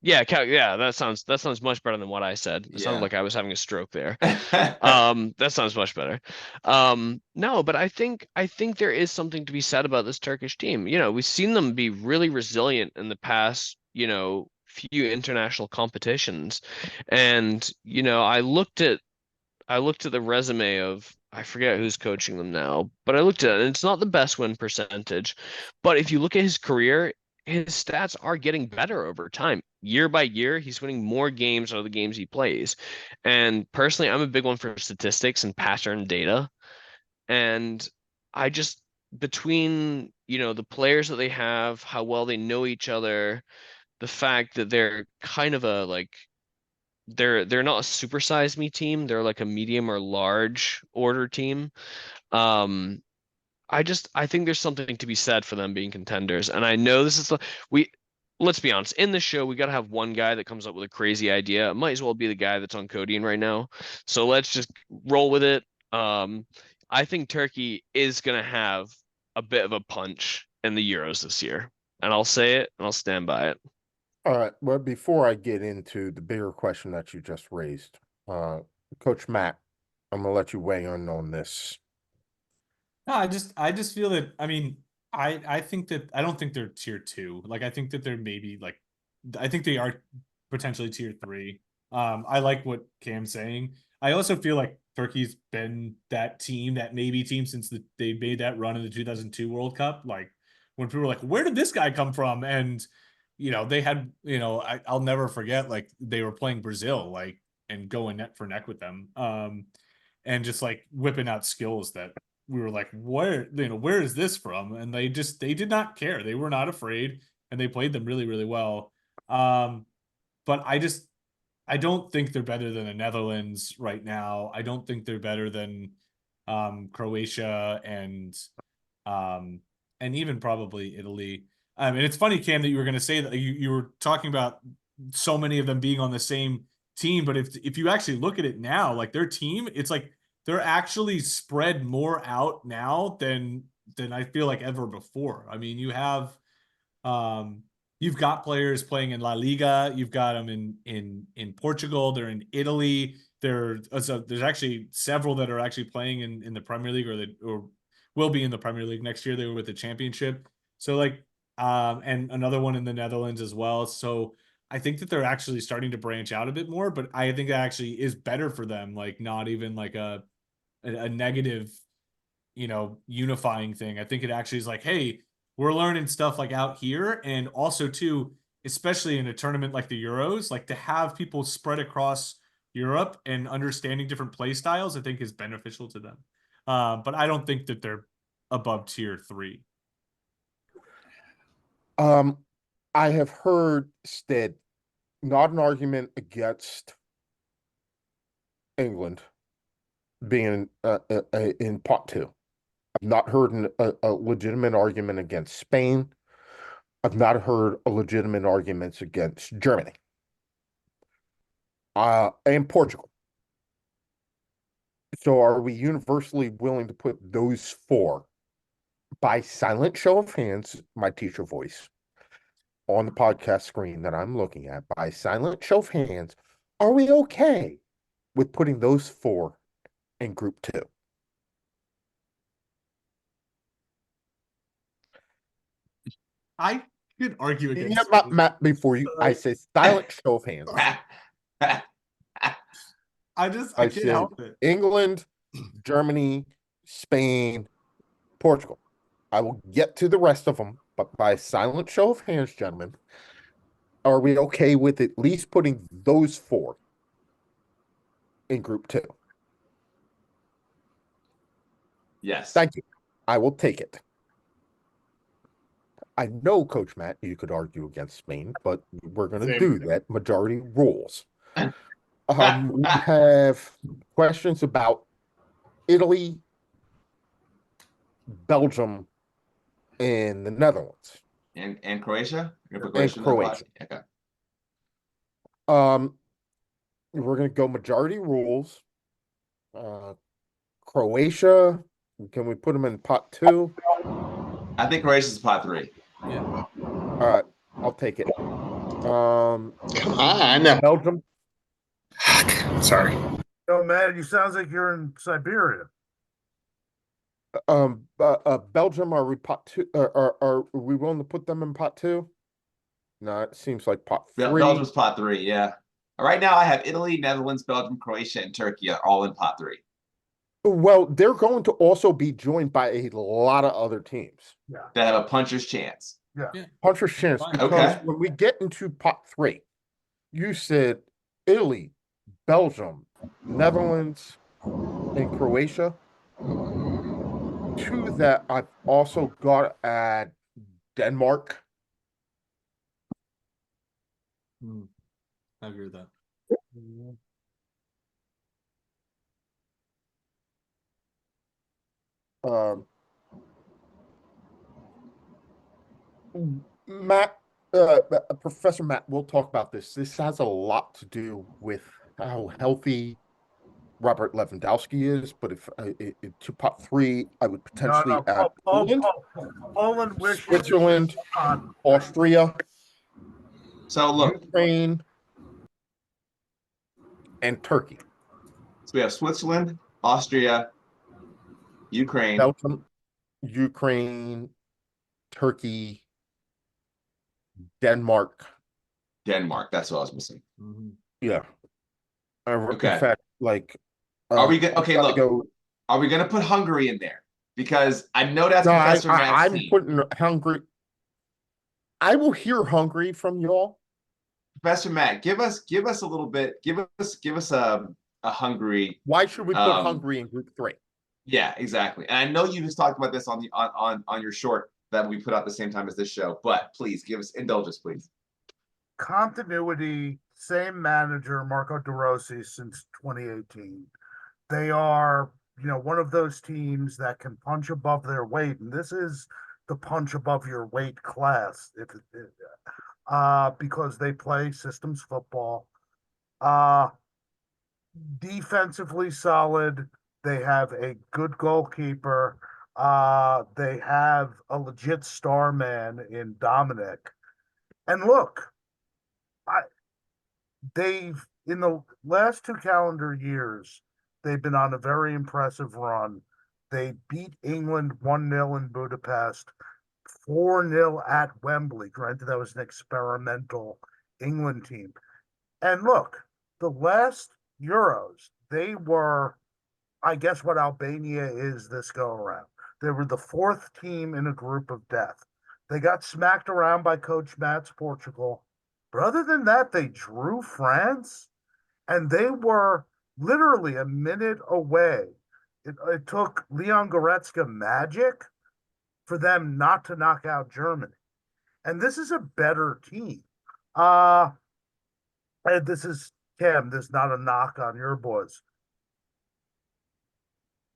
Yeah, yeah, that sounds much better than what I said. It sounded Yeah. like I was having a stroke there. That sounds much better. No, but I think there is something to be said about this Turkish team. We've seen them be really resilient in the past, few international competitions. And, I looked at the resume of I forget who's coaching them now, but I looked at it, and it's not the best win percentage. But if you look at his career, his stats are getting better over time. Year by year, he's winning more games out of the games he plays. And personally, I'm a big one for statistics and pattern data. And I just between, the players that they have, how well they know each other, the fact that they're kind of a like they're not a supersize me team. They're like a medium or large order team. Um, I think there's something to be said for them being contenders. And I know this is we let's be honest, in the show we gotta have one guy that comes up with a crazy idea. It might as well be the guy that's on Codian right now. So let's just roll with it. I think Turkey is gonna have a bit of a punch in the Euros this year. And I'll say it and I'll stand by it. All right. Well, before I get into the bigger question that you just raised, Coach Matt, I'm gonna let you weigh in on this. No, I just feel that I think that I don't think they're tier two. Like I think that they're maybe like I think they are potentially tier three. I like what Cam's saying. I also feel like Turkey's been that team, that maybe team since they made that run in the 2002 World Cup. Like when people were like, "Where did this guy come from?" And they had I'll never forget like they were playing Brazil like and going neck for neck with them. And just like whipping out skills that we were like, where is this from? And they did not care. They were not afraid, and they played them really, really well. But I don't think they're better than the Netherlands right now. I don't think they're better than Croatia and even probably Italy. And it's funny, Cam, that you were going to say that you were talking about so many of them being on the same team, but if you actually look at it now, like their team, it's like they're actually spread more out now than I feel like ever before. I mean, um you've got players playing in La Liga, you've got them in Portugal, they're in Italy. There's actually several that are actually playing in the Premier League or will be in the Premier League next year. They were with the Championship. So like and another one in the Netherlands as well. So I think that they're actually starting to branch out a bit more, but I think that actually is better for them, like not even like a negative, unifying thing. I think it actually is like, hey, we're learning stuff like out here, and also too, especially in a tournament like the Euros, like to have people spread across Europe and understanding different play styles, I think is beneficial to them. But I don't think that they're above tier three. I have heard Stead not an argument against England being in pot two. I've not heard a legitimate argument against Spain. I've not heard a legitimate arguments against Germany. And Portugal. So are we universally willing to put those four by silent show of hands, my teacher voice, on the podcast screen that I'm looking at, by silent show of hands, are we okay with putting those four in group two? I could argue Yeah, against Matt, before I say silent show of hands, I I can't said help it. England, Germany, Spain, Portugal. I will get to the rest of them, but by silent show of hands, gentlemen, are we okay with at least putting those four in group two? Yes. Thank you. I will take it. I know, Coach Matt, you could argue against Spain, but we're going to Same. do that. Majority rules. We have questions about Italy, Belgium, and the Netherlands. And Croatia? And Croatia. Okay. Um, we're gonna go majority rules. Croatia, can we put them in pot 2? I think Croatia's pot 3. Yeah. All right, I'll take it. Come on. Belgium. Sorry. Oh man, you sounds like you're in Siberia. Belgium, are we pot 2? Are we willing to put them in pot 2? No, it seems like pot 3. Belgium's pot 3, yeah. Right now, I have Italy, Netherlands, Belgium, Croatia, and Turkey are all in pot 3. Well, they're going to also be joined by a lot of other teams. Yeah. That have a puncher's chance. Yeah. Yeah. Puncher's chance, Fine. because Okay. when we get into pot 3, you said Italy, Belgium, Netherlands, and Croatia. To that, I've also got to add Denmark. I agree with that. Matt, Professor Matt, we'll talk about this. This has a lot to do with how healthy Robert Lewandowski is. But if to pot 3, I would potentially add Poland, Poland wishes Switzerland, on Austria, So look, Ukraine, and Turkey. so we have Switzerland, Austria, Ukraine. Belgium, Ukraine, Turkey, Denmark. Denmark. That's what I was missing. Mhm. Yeah. Okay. In fact, like, Are we good? I'm Okay, trying to look. go. Are we gonna put Hungary in there? Because I know that's No, Professor Matt's I'm team. putting Hungary. I will hear Hungary from y'all. Professor Matt, give us a little bit. Give us a Hungary. Why should we put Um, Hungary in group 3? Yeah, exactly. And I know you just talked about this on the on your short that we put out the same time as this show. But please give us indulgence, please. continuity, same manager, Marco De Rossi, since 2018. They are, one of those teams that can punch above their weight, and this is the punch above your weight class. Because they play systems football. Defensively solid. They have a good goalkeeper. They have a legit star man in Dominic. And look, they've in the last 2 calendar years, they've been on a very impressive run. They beat England 1-0 in Budapest, 4-0 at Wembley. Granted, that was an experimental England team. And look, the last Euros, they were, I guess, what Albania is this go around. They were the 4th team in a group of death. They got smacked around by Coach Matt's Portugal. But other than that, they drew France, and they were literally a minute away. It took Leon Goretzka magic for them not to knock out Germany. And this is a better team. And this is Cam, this is not a knock on your boys.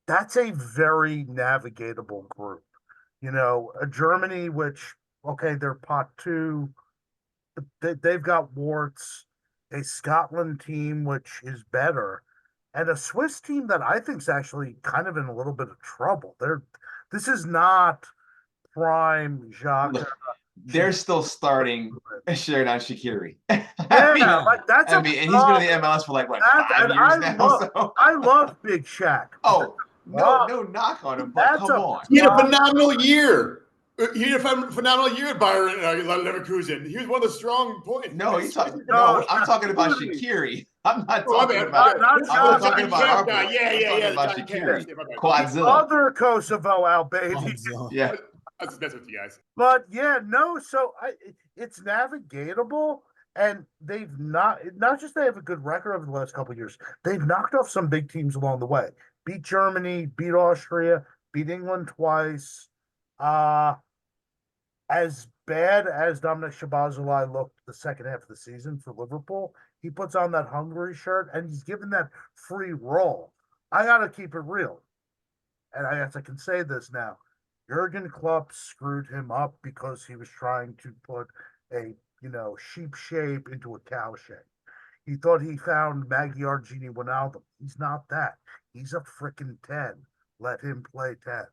That's a very navigatable group. A Germany, which, okay, they're pot 2. They've got warts. A Scotland team, which is better. And a Swiss team that I think is actually kind of in a little bit of trouble. This is not prime Jacques. Look, they're still starting Sheridan Shaqiri. Yeah, like that's and he's been in the MLS for like what, 5 years now. I love Big Shaq. Oh, no knock on him, but That's come a on. He had a phenomenal year. He had a phenomenal year at Bayern Leverkusen. He was one of the strong points. No, I'm talking about Shaqiri. Shaqiri. I'm not Oh, talking man. about. Not I'm Josh. talking about our boy. Yeah, I'm talking about Johnny Shaqiri. Cash. Quadzilla. Other Kosovo Albania. Gonzo. Yeah. That's what you guys. But yeah, no, so it's navigatable, and they've not just they have a good record over the last couple of years, they've knocked off some big teams along the way. Beat Germany, beat Austria, beat England twice. As bad as Dominic Szoboszlai looked the second half of the season for Liverpool, he puts on that Hungary shirt and he's given that free roll. I gotta keep it real. And I guess I can say this now. Jurgen Klopp screwed him up because he was trying to put a sheep shape into a cow shape. He thought he found Magyar Genie Wijnaldum. He's not that. He's a freaking 10. Let him play 10.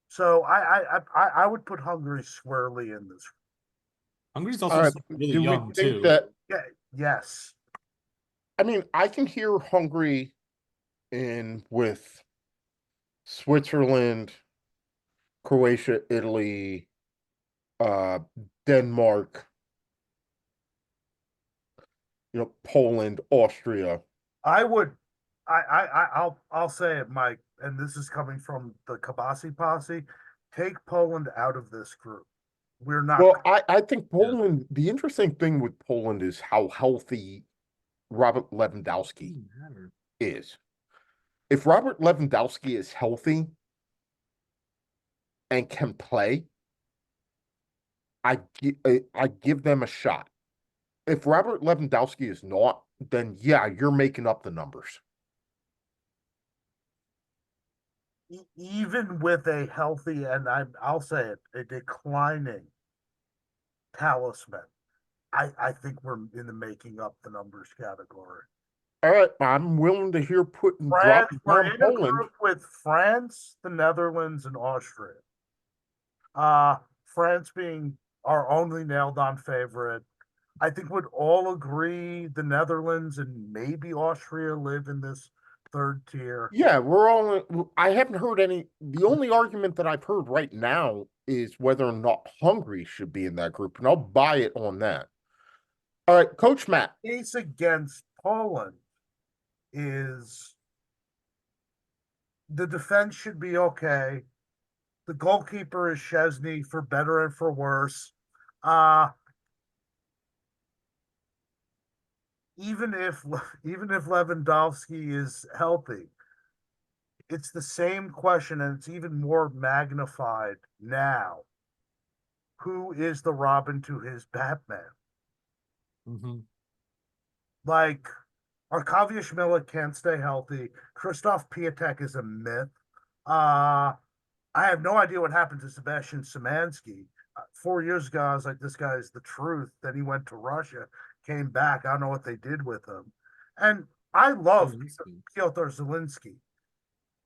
So I would put Hungary squarely in this. Hungary's All also right. really Do we young think too. that? Yeah, yes. I mean, I can hear Hungary in with Switzerland, Croatia, Italy, uh, Denmark, Poland, Austria. I would I'll say it, Mike, and this is coming from the Kabasi posse. Take Poland out of this group. We're not. Well, I think Poland, the interesting thing with Poland is how healthy Robert Lewandowski is. If Robert Lewandowski is healthy and can play, I give them a shot. If Robert Lewandowski is not, then yeah, you're making up the numbers. Even with a healthy and I'll say it, a declining talisman, I think we're in the making up the numbers category. All right, I'm willing to hear putting France, dropping we're down in a Poland. group with France, the Netherlands, and Austria. France being our only nailed on favorite. I think would all agree the Netherlands and maybe Austria live in this third tier. Yeah, we're all. I haven't heard any. The only argument that I've heard right now is whether or not Hungary should be in that group, and I'll buy it on that. All right, Coach Matt. Case against Poland is the defense should be okay. The goalkeeper is Chesney for better and for worse. Even if Lewandowski is healthy, it's the same question, and it's even more magnified now. Who is the Robin to his Batman? Mm-hmm. Like, Arkadiusz Milik can't stay healthy. Christoph Piatek is a myth. I have no idea what happened to Sebastian Szymanski. 4 years ago, I was like, this guy is the truth. Then he went to Russia, came back. I don't know what they did with him. And I love Piotr Zelensky,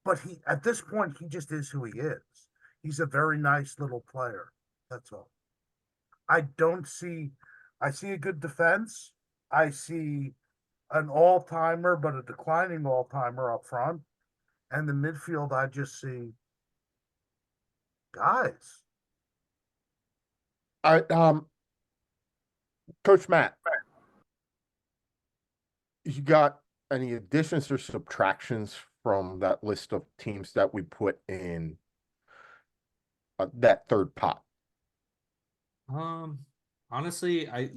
but he at this point he just is who he is. He's a very nice little player. That's all. I don't see. I see a good defense. I see an all-timer, but a declining all-timer up front. And the midfield, I just see guys. I Coach Matt, you got any additions or subtractions from that list of teams that we put in that third pot? Honestly, I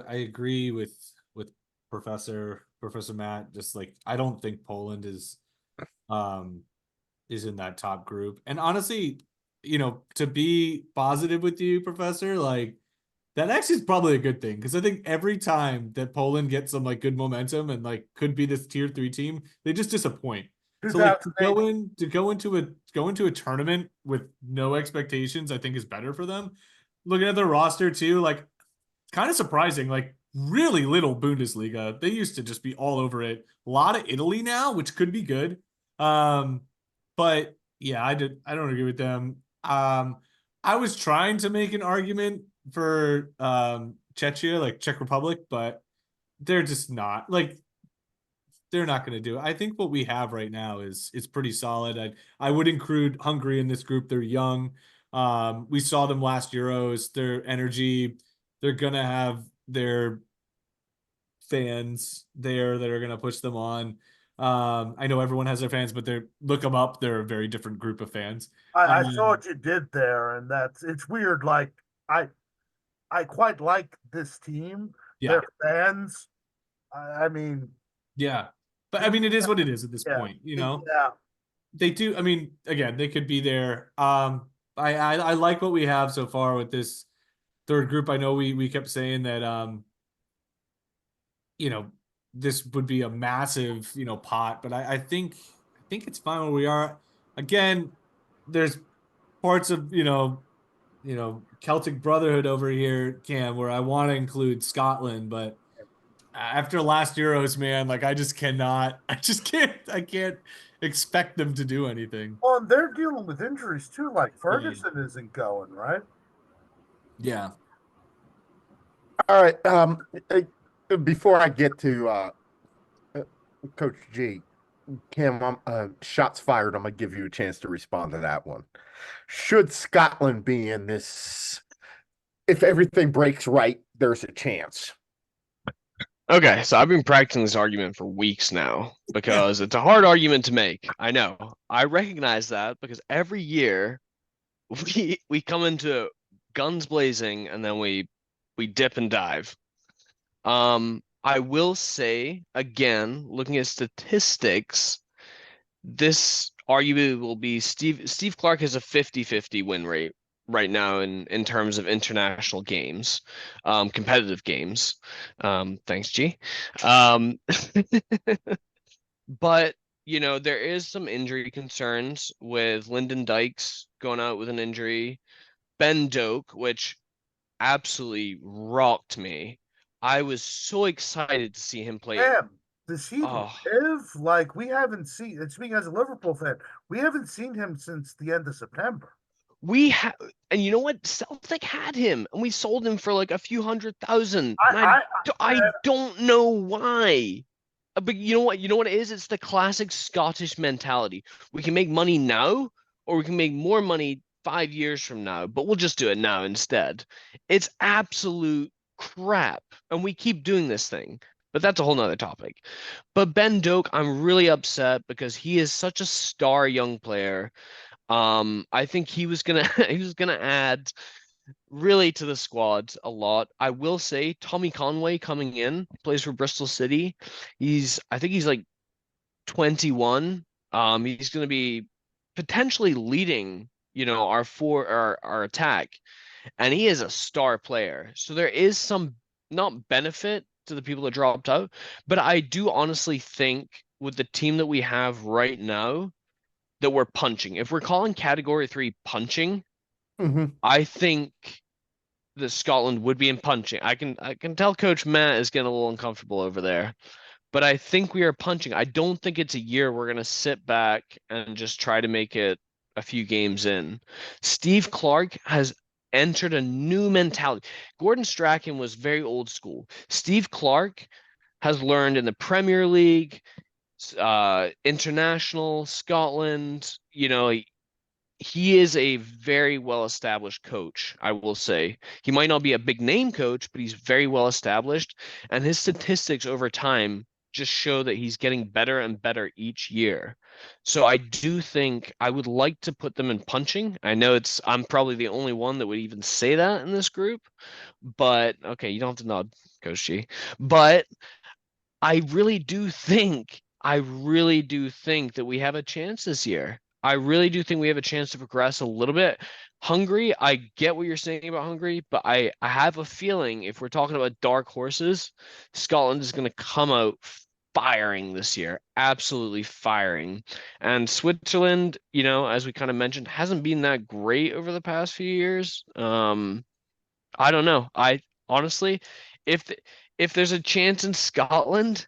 agree with Professor Matt. Just like I don't think Poland is in that top group. And honestly, to be positive with you, Professor, like that actually is probably a good thing because I think every time that Poland gets some like good momentum and like could be this tier 3 team, they just disappoint. So like to go into a tournament with no expectations, I think is better for them. Looking at their roster too, like kind of surprising, like really little Bundesliga. They used to just be all over it. A lot of Italy now, which could be good. But yeah, I don't agree with them. I was trying to make an argument for Czechia, like Czech Republic, but they're just not like they're not going to do it. I think what we have right now is pretty solid. I would include Hungary in this group. They're young. We saw them last Euros. Their energy, they're going to have their fans there that are going to push them on. I know everyone has their fans, but look them up. They're a very different group of fans. I saw what you did there, and it's weird. Like I quite like this team. Yeah. Their fans. I mean, yeah, but I mean, it is what it is at this point. Yeah. They do. I mean, again, they could be there. I like what we have so far with this third group. I know we kept saying that this would be a massive pot, but I think it's fine where we are. Again, there's parts of Celtic Brotherhood over here, Cam, where I want to include Scotland, but After last Euros, man, like I just cannot. I can't expect them to do anything. Well, and they're dealing with injuries too. Like Yeah. Ferguson isn't going, right? Yeah. All right. Before I get to uh, Coach G, Kim, shots fired. I'm gonna give you a chance to respond to that one. Should Scotland be in this? If everything breaks right, there's a chance. Okay, so I've been practicing this argument for weeks now because it's a hard argument to make. I know. I recognize that because every year we come into guns blazing and then we dip and dive. I will say again, looking at statistics, this argument will be Steve Clark has a 50-50 win rate right now in terms of international games, competitive games. Thanks, G. Um, but there is some injury concerns with Lyndon Dykes going out with an injury. Ben Doak, which absolutely rocked me. I was so excited to see him play. Damn, does he Oh, live? Like we haven't seen. And speaking as a Liverpool fan, we haven't seen him since the end of September. we have, and you know what? Celtic had him, and we sold him for like a few 100,000. And I I don't know why. But you know what? You know what it is? It's the classic Scottish mentality. We can make money now, or we can make more money 5 years from now, but we'll just do it now instead. It's absolute crap. And we keep doing this thing. But that's a whole nother topic. But Ben Doak, I'm really upset because he is such a star young player. I think he was gonna he was gonna add really to the squad a lot. I will say Tommy Conway coming in, plays for Bristol City. I think he's like 21. He's going to be potentially leading, our attack, and he is a star player. So there is some not benefit to the people that dropped out, but I do honestly think with the team that we have right now that we're punching. If we're calling category 3 punching, Mm-hmm. I think that Scotland would be in punching. I can tell Coach Matt is getting a little uncomfortable over there, but I think we are punching. I don't think it's a year we're gonna sit back and just try to make it a few games in. Steve Clark has entered a new mentality. Gordon Strachan was very old school. Steve Clark has learned in the Premier League, international, Scotland, he is a very well established coach, I will say. He might not be a big name coach, but he's very well established. And his statistics over time just show that he's getting better and better each year. So I do think I would like to put them in punching. I know I'm probably the only one that would even say that in this group, but okay, you don't have to nod, Coach G. But I really do think that we have a chance this year. I really do think we have a chance to progress a little bit. Hungary, I get what you're saying about Hungary, but I have a feeling if we're talking about dark horses, Scotland is going to come out firing this year, absolutely firing. And Switzerland, as we kind of mentioned, hasn't been that great over the past few years. I don't know. I honestly, if if there's a chance in Scotland,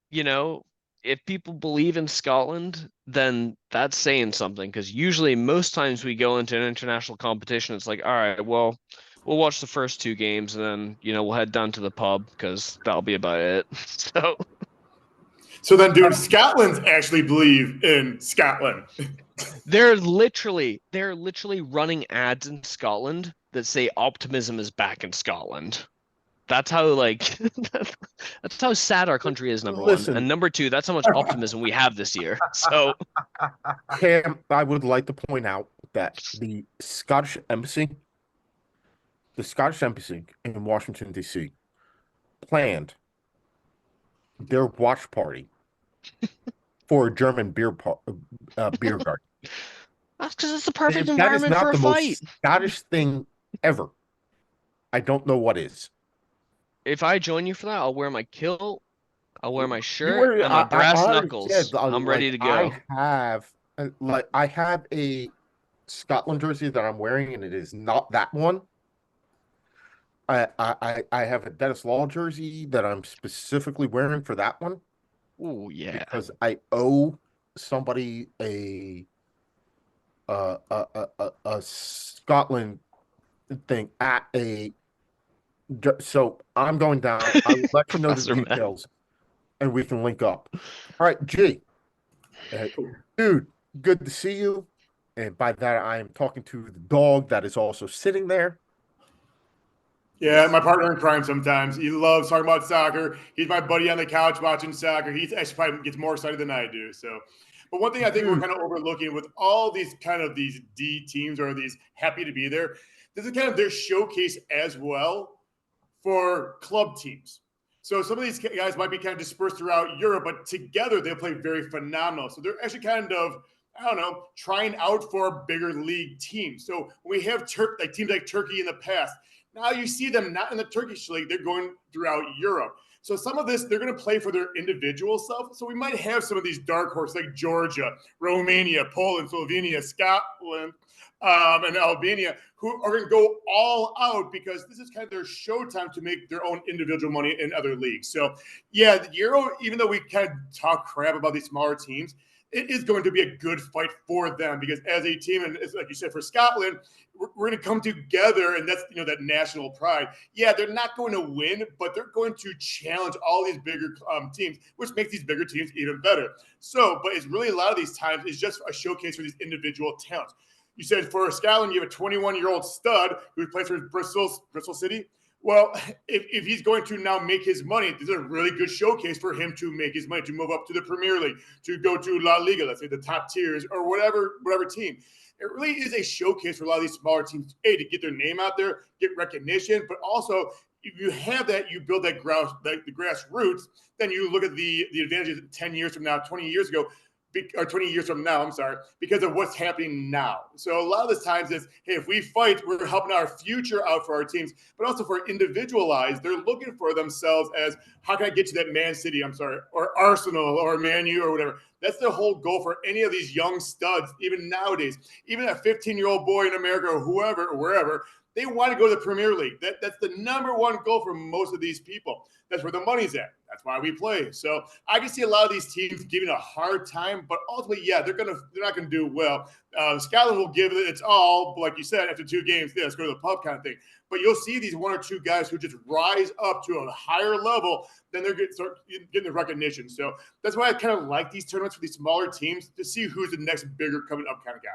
you know, if people believe in Scotland, then that's saying something. Because usually, most times we go into an international competition, it's like, all right, well, we'll watch the first 2 games and then, we'll head down to the pub because that'll be about it. So then, dude, Scotland's actually believe in Scotland. They're literally running ads in Scotland that say optimism is back in Scotland. That's how that's how sad our country is, number one. Listen, And number two, that's how much optimism we have this year. So Cam, I would like to point out that the Scottish Embassy in Washington, D.C., planned their watch party for a German beer garden. that's because it's the perfect If that is environment for not a the fight. most Scottish thing ever, I don't know what is. If I join you for that, I'll wear my kilt, I'll wear my You shirt, were, and my I brass already said, knuckles. I'm ready to go. I have a Scotland jersey that I'm wearing, and it is not that one. I have a Dennis Law jersey that I'm specifically wearing for that one Oh yeah. because I owe somebody a Scotland thing at a so I'm going down. I will let you know the Professor Matt. details and we can link up. All right, G. Dude, good to see you. And by that, I am talking to the dog that is also sitting there. Yeah, my partner in crime sometimes. He loves talking about soccer. He's my buddy on the couch watching soccer. He actually probably gets more excited than I do. So, but one thing I think we're Dude, kind of overlooking with all these kind of these D teams or these happy to be there, this is kind of their showcase as well for club teams. So some of these guys might be kind of dispersed throughout Europe, but together they play very phenomenal. So they're actually kind of, I don't know, trying out for bigger league teams. So when we have like teams like Turkey in the past, now you see them not in the Turkish league, they're going throughout Europe. So some of this, they're going to play for their individual self. So we might have some of these dark horses like Georgia, Romania, Poland, Slovenia, Scotland, and Albania, who are going to go all out because this is kind of their showtime to make their own individual money in other leagues. So, yeah, the Euro, even though we kind of talk crap about these smaller teams, it is going to be a good fight for them because as a team, and like you said, for Scotland, we're going to come together, and that's that national pride. Yeah, they're not going to win, but they're going to challenge all these bigger teams, which makes these bigger teams even better. So, but it's really a lot of these times is just a showcase for these individual talents. You said for Scotland, you have a 21-year-old stud who plays for Bristol City. Well, if he's going to now make his money, this is a really good showcase for him to make his money, to move up to the Premier League, to go to La Liga, let's say the top tiers, or whatever team. It really is a showcase for a lot of these smaller teams, A, to get their name out there, get recognition, but also if you have that, you build that the grassroots, then you look at the advantages 10 years from now, 20 years ago, or 20 years from now, I'm sorry, because of what's happening now. So a lot of the times is, hey, if we fight, we're helping our future out for our teams, but also for individualized, they're looking for themselves as, how can I get to that Man City, I'm sorry, or Arsenal or Man U or whatever. That's the whole goal for any of these young studs, even nowadays, even a 15-year-old boy in America or whoever, or wherever, they want to go to the Premier League. That's the number one goal for most of these people. That's where the money's at. That's why we play. So I can see a lot of these teams giving a hard time, but ultimately, yeah, they're not gonna do well. Scotland will give it its all, like you said, after 2 games. Yeah, let's go to the pub kind of thing. But you'll see these 1 or 2 guys who just rise up to a higher level, then they're start getting the recognition. So that's why I kind of like these tournaments for these smaller teams to see who's the next bigger coming up kind of guy.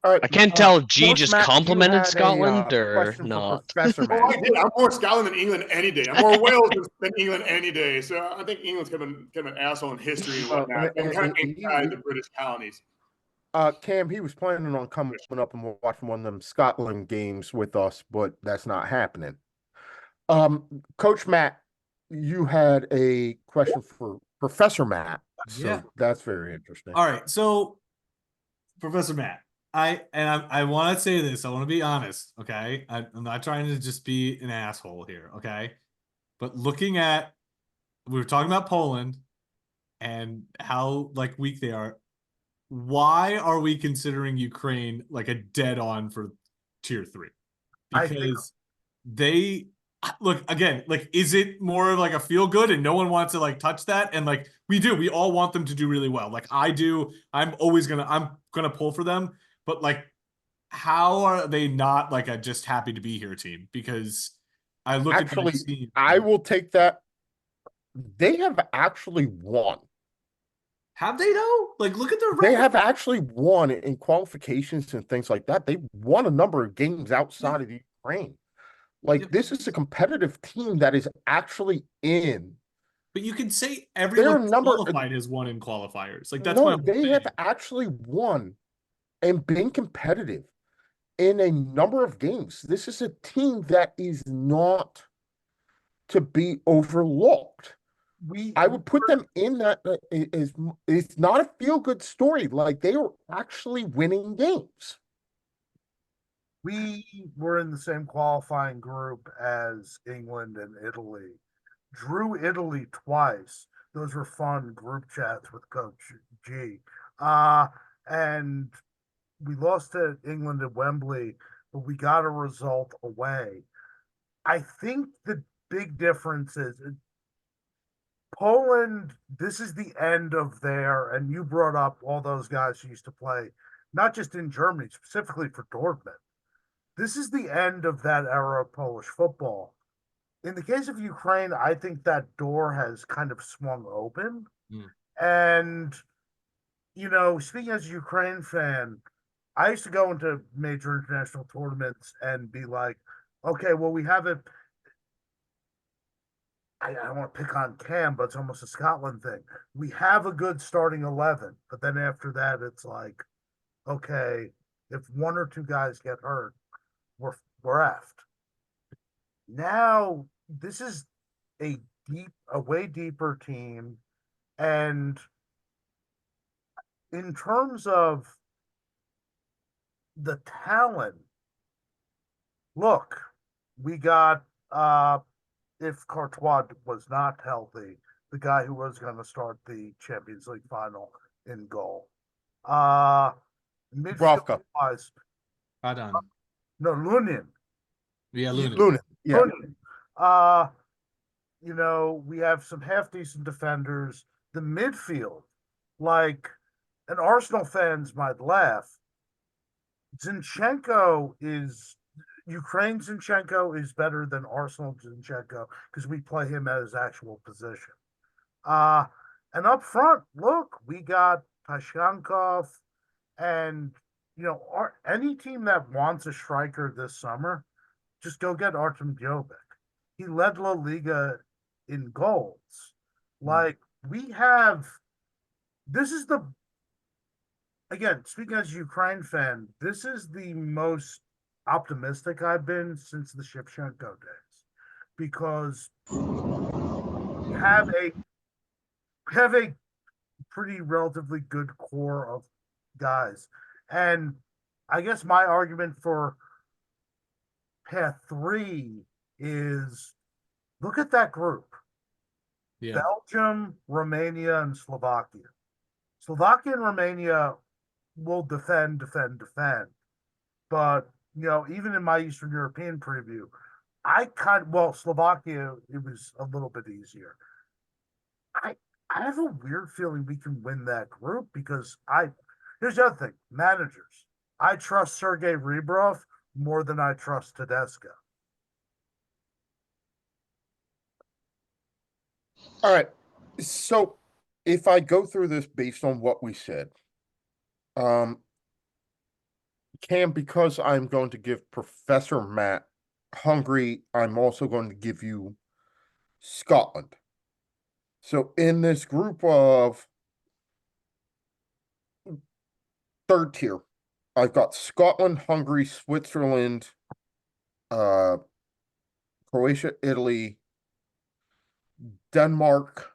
all right, I can't tell if G Coach just Matt, you complimented had Scotland a or question for not. Professor Oh, I Matt. did. I'm more Scotland than England any day. I'm more Wales than England any day. So I think England's kind of an asshole in history and whatnot. I'm kind of anti the British colonies. Cam, he was planning on coming up and watching one of them Scotland games with us, but that's not happening. Coach Matt, you had a question for Professor Matt, so Yeah. that's very interesting. All right, so Professor Matt, I want to say this. I want to be honest, okay? I'm not trying to just be an asshole here, okay? But looking at, we were talking about Poland and how like weak they are. Why are we considering Ukraine like a dead on for tier 3? I think Because they look again, like, is it more of like a feel good and no one wants to like touch that? And like we all want them to do really well. Like I do, I'm gonna pull for them, but like, how are they not like a just happy to be here team? Because I look at Actually, that team. I will take that. They have actually won. Have they though? Like, look at their They record. have actually won in qualifications and things like that. They've won a number of games outside of Ukraine. Like, this is a competitive team that is actually in. But you can say There everyone are a number. qualified has won in qualifiers. Like that's my No, whole they thing. have actually won and been competitive in a number of games. This is a team that is not to be overlooked. I would put them in that is it's not a feel good story. Like they are actually winning games. we were in the same qualifying group as England and Italy. Drew Italy twice. Those were fun group chats with Coach G. And we lost to England at Wembley, but we got a result away. I think the big difference is Poland, this is the end of their, and you brought up all those guys who used to play, not just in Germany, specifically for Dortmund. This is the end of that era of Polish football. In the case of Ukraine, I think that door has kind of swung open. Mm. And, you know, speaking as a Ukraine fan, I used to go into major international tournaments and be like, okay, well, we have it. I don't want to pick on Cam, but it's almost a Scotland thing. We have a good starting 11, but then after that, it's like, okay, if one or two guys get hurt, we're effed. Now, this is a way deeper team. And in terms of the talent, look, we got if Courtois was not healthy, the guy who was going to start the Champions League final in goal. Midfield Dubravka. wise, Pardon. no, Lunin. Yeah, Luna. Luna. Yeah. Lunin. Uh, you know, we have some half decent defenders. The midfield, like, and Arsenal fans might laugh. Zinchenko is Ukraine Zinchenko is better than Arsenal Zinchenko because we play him at his actual position. Uh, and up front, look, we got Tashankov, and you know, any team that wants a striker this summer, just go get Artem Jovic. He led La Liga in goals. Like we have, this is the again, speaking as a Ukraine fan, this is the most optimistic I've been since the Shevchenko days because we have a pretty relatively good core of guys. And I guess my argument for path three is look at that group. Yeah. Belgium, Romania, and Slovakia. Slovakia and Romania will defend. But you know, even in my Eastern European preview, Slovakia, it was a little bit easier. I I have a weird feeling we can win that group because here's the other thing, managers. I trust Sergei Rebrov more than I trust Tedesco. All right. So if I go through this based on what we said, Cam, because I'm going to give Professor Matt Hungary, I'm also going to give you Scotland. So in this group of third tier, I've got Scotland, Hungary, Switzerland, Croatia, Italy, Denmark,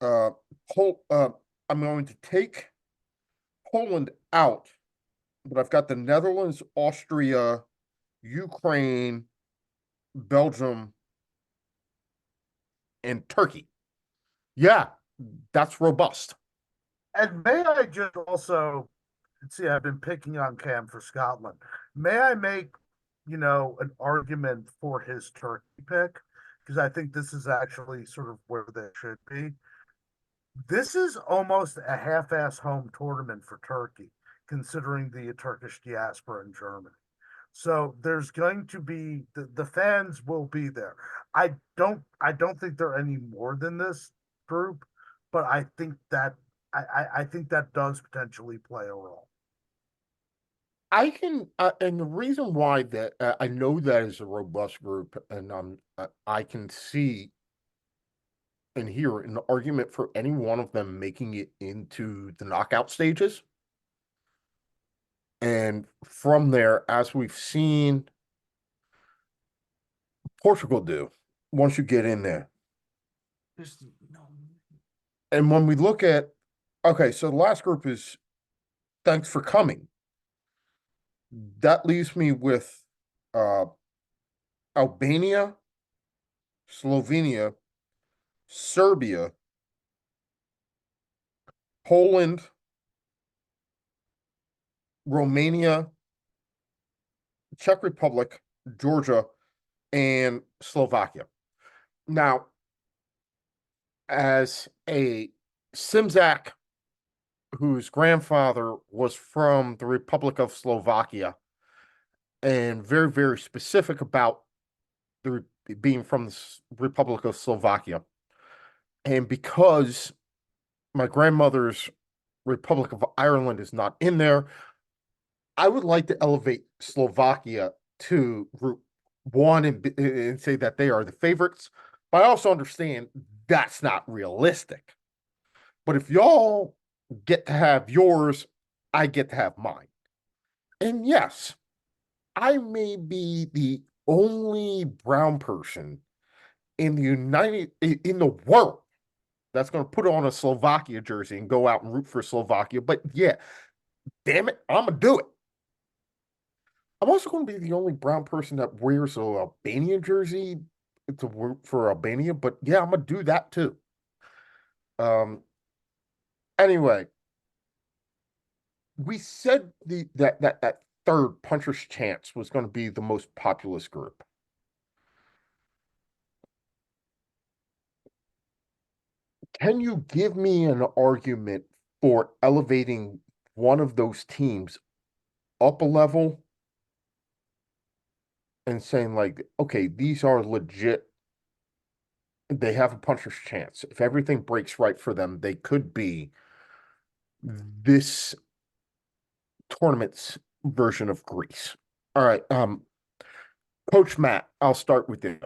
I'm going to take Poland out, but I've got the Netherlands, Austria, Ukraine, Belgium, and Turkey. Yeah, that's robust. And may I just also see, I've been picking on Cam for Scotland. May I make, you know, an argument for his Turkey pick? Because I think this is actually sort of where they should be. This is almost a half-ass home tournament for Turkey, considering the Turkish diaspora in Germany. So there's going to be the fans will be there. I don't think they're any more than this group, but I think that does potentially play a role. I can, and the reason why that I know that is a robust group, and I can see and hear an argument for any one of them making it into the knockout stages. And from there, as we've seen Portugal do, once you get in there. There's no. And when we look at, okay, so the last group is thanks for coming. That leaves me with Albania, Slovenia, Serbia, Poland, Romania, Czech Republic, Georgia, and Slovakia. Now, as a Simzak whose grandfather was from the Republic of Slovakia and very, very specific about the being from the Republic of Slovakia. And because my grandmother's Republic of Ireland is not in there, I would like to elevate Slovakia to Group 1 and say that they are the favorites. But I also understand that's not realistic. But if y'all get to have yours, I get to have mine. And yes, I may be the only brown person in the world that's going to put on a Slovakia jersey and go out and root for Slovakia. But yeah, damn it, I'm gonna do it. I'm also going to be the only brown person that wears a Albania jersey to root for Albania. But yeah, I'm gonna do that too. Um. Anyway, we said that third puncher's chance was going to be the most populous group. Can you give me an argument for elevating one of those teams up a level and saying, like, okay, these are legit, they have a puncher's chance. If everything breaks right for them, they could be this tournament's version of Greece. All right, Coach Matt, I'll start with you.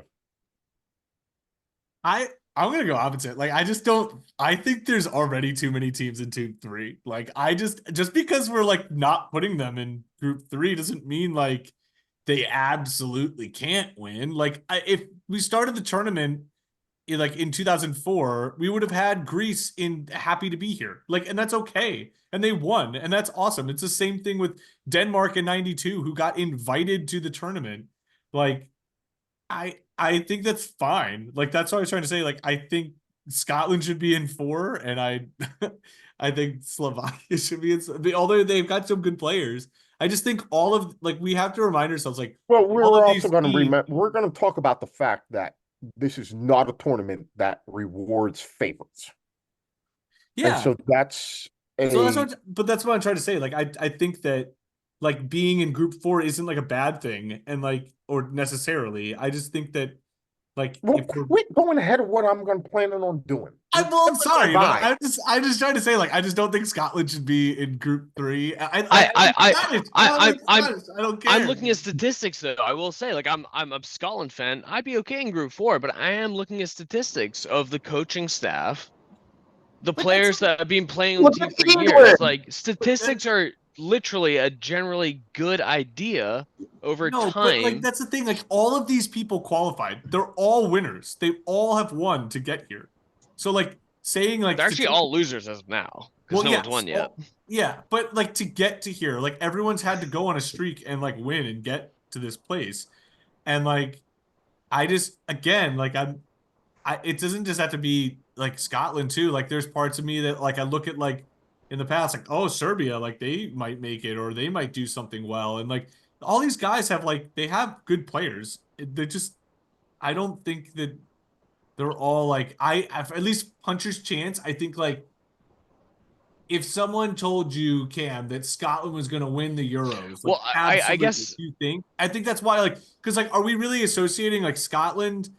I'm gonna go opposite. Like I just don't. I think there's already too many teams in Group 3. Like I just because we're like not putting them in Group 3 doesn't mean like they absolutely can't win. Like if we started the tournament like in 2004, we would have had Greece in happy to be here. Like, and that's okay. And they won, and that's awesome. It's the same thing with Denmark in '92, who got invited to the tournament. Like I think that's fine. Like that's what I was trying to say. Like I think Scotland should be in 4, and I I think Slovakia should be in. Although they've got some good players, I just think all of like we have to remind ourselves like Well, all we're of also these going to teams. remember, we're going to talk about the fact that this is not a tournament that rewards favorites. And Yeah, so that's so that's a what. But that's what I'm trying to say. Like I think that like being in Group 4 isn't like a bad thing, and like or necessarily. I just think that like well, if we're quit going ahead of what I'm going to plan on doing. I, well, I'm Let me go sorry, but by. I'm just trying to say, like, I just don't think Scotland should be in Group 3. I I think I Scottish. I I like I'm Scottish. I don't I'm care. looking at statistics though. I will say, like I'm a Scotland fan. I'd be okay in Group 4, but I am looking at statistics of the coaching staff, the But that's players that have been playing on the Look team at for England. years. Like but that statistics are literally a generally good idea over no, but like time. that's the thing. Like all of these people qualified. They're all winners. They all have won to get here. So like saying like They're actually all statistically, losers as of now because well, no one's yes, won yet. all, yeah, but like to get to here, like everyone's had to go on a streak and like win and get to this place, and like I just again like it doesn't just have to be like Scotland too. Like there's parts of me that like I look at like in the past, like, oh, Serbia, like they might make it or they might do something well. And like all these guys have like they have good players. They're just I don't think that they're all like at least puncher's chance. I think like if someone told you, Cam, that Scotland was going to win the Euros, like Well, I absolutely, guess you think? I think that's why, like, because like, are we really associating like Scotland,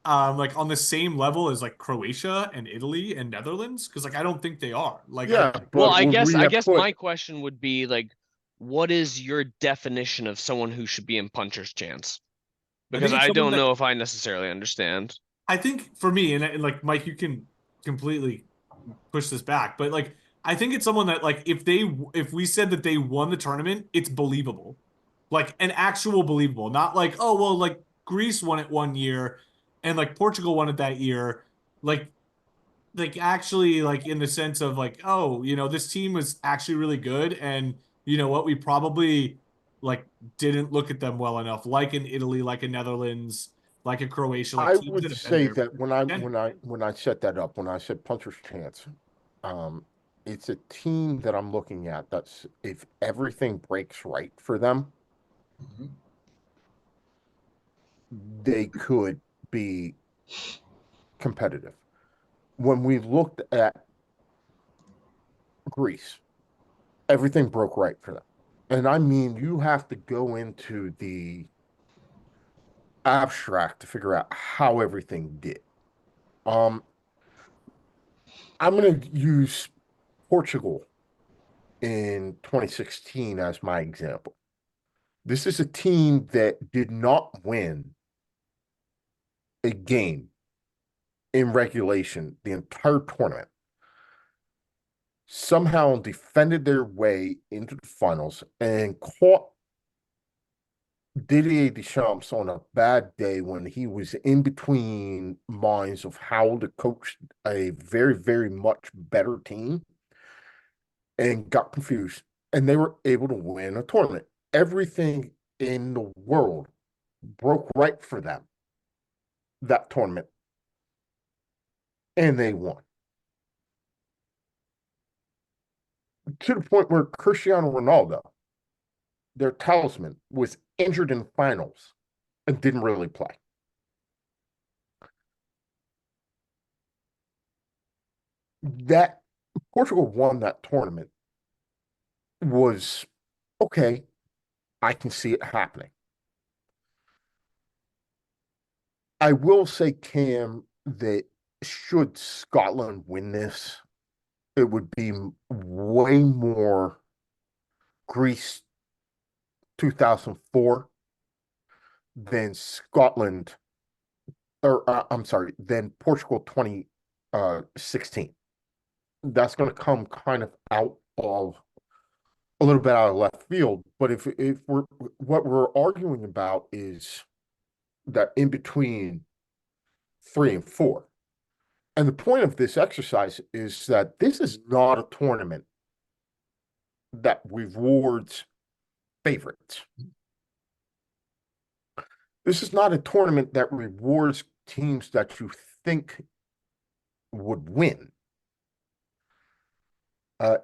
like on the same level as like Croatia and Italy and Netherlands? Because like, I don't think they are. Like, Yeah, well, but would we I have guess put my question would be like, what is your definition of someone who should be in puncher's chance? I think Because it's I someone don't that know if I necessarily understand. I think for me, and like Mike, you can completely push this back, but like, I think it's someone that like if we said that they won the tournament, it's believable, like an actual believable, not like oh well like Greece won it 1 year and like Portugal won it that year, like actually like in the sense of like oh this team was actually really good and you know what we probably like didn't look at them well enough, like in Italy, like in Netherlands, like in Croatia, like I teams would that have been say there. that when I set that up, when I said puncher's chance, um, it's a team that I'm looking at that's if everything breaks right for them, they could be competitive. When we looked at Greece, everything broke right for them. And I mean, you have to go into the abstract to figure out how everything did. Um, I'm going to use Portugal in 2016 as my example. This is a team that did not win a game in regulation the entire tournament, somehow defended their way into the finals and caught Didier Deschamps on a bad day when he was in between minds of how to coach a very, very much better team and got confused. And they were able to win a tournament. Everything in the world broke right for them that tournament, and they won. To the point where Cristiano Ronaldo, their talisman, was injured in finals and didn't really play. That Portugal won that tournament was okay. I can see it happening. I will say, Cam, that should Scotland win this, it would be way more Greece 2004 than Scotland, or I'm sorry, than Portugal 2016. That's going to come kind of out of a little bit out of left field. But if we're what we're arguing about is that in between 3 and 4. And the point of this exercise is that this is not a tournament that rewards favorites. This is not a tournament that rewards teams that you think would win.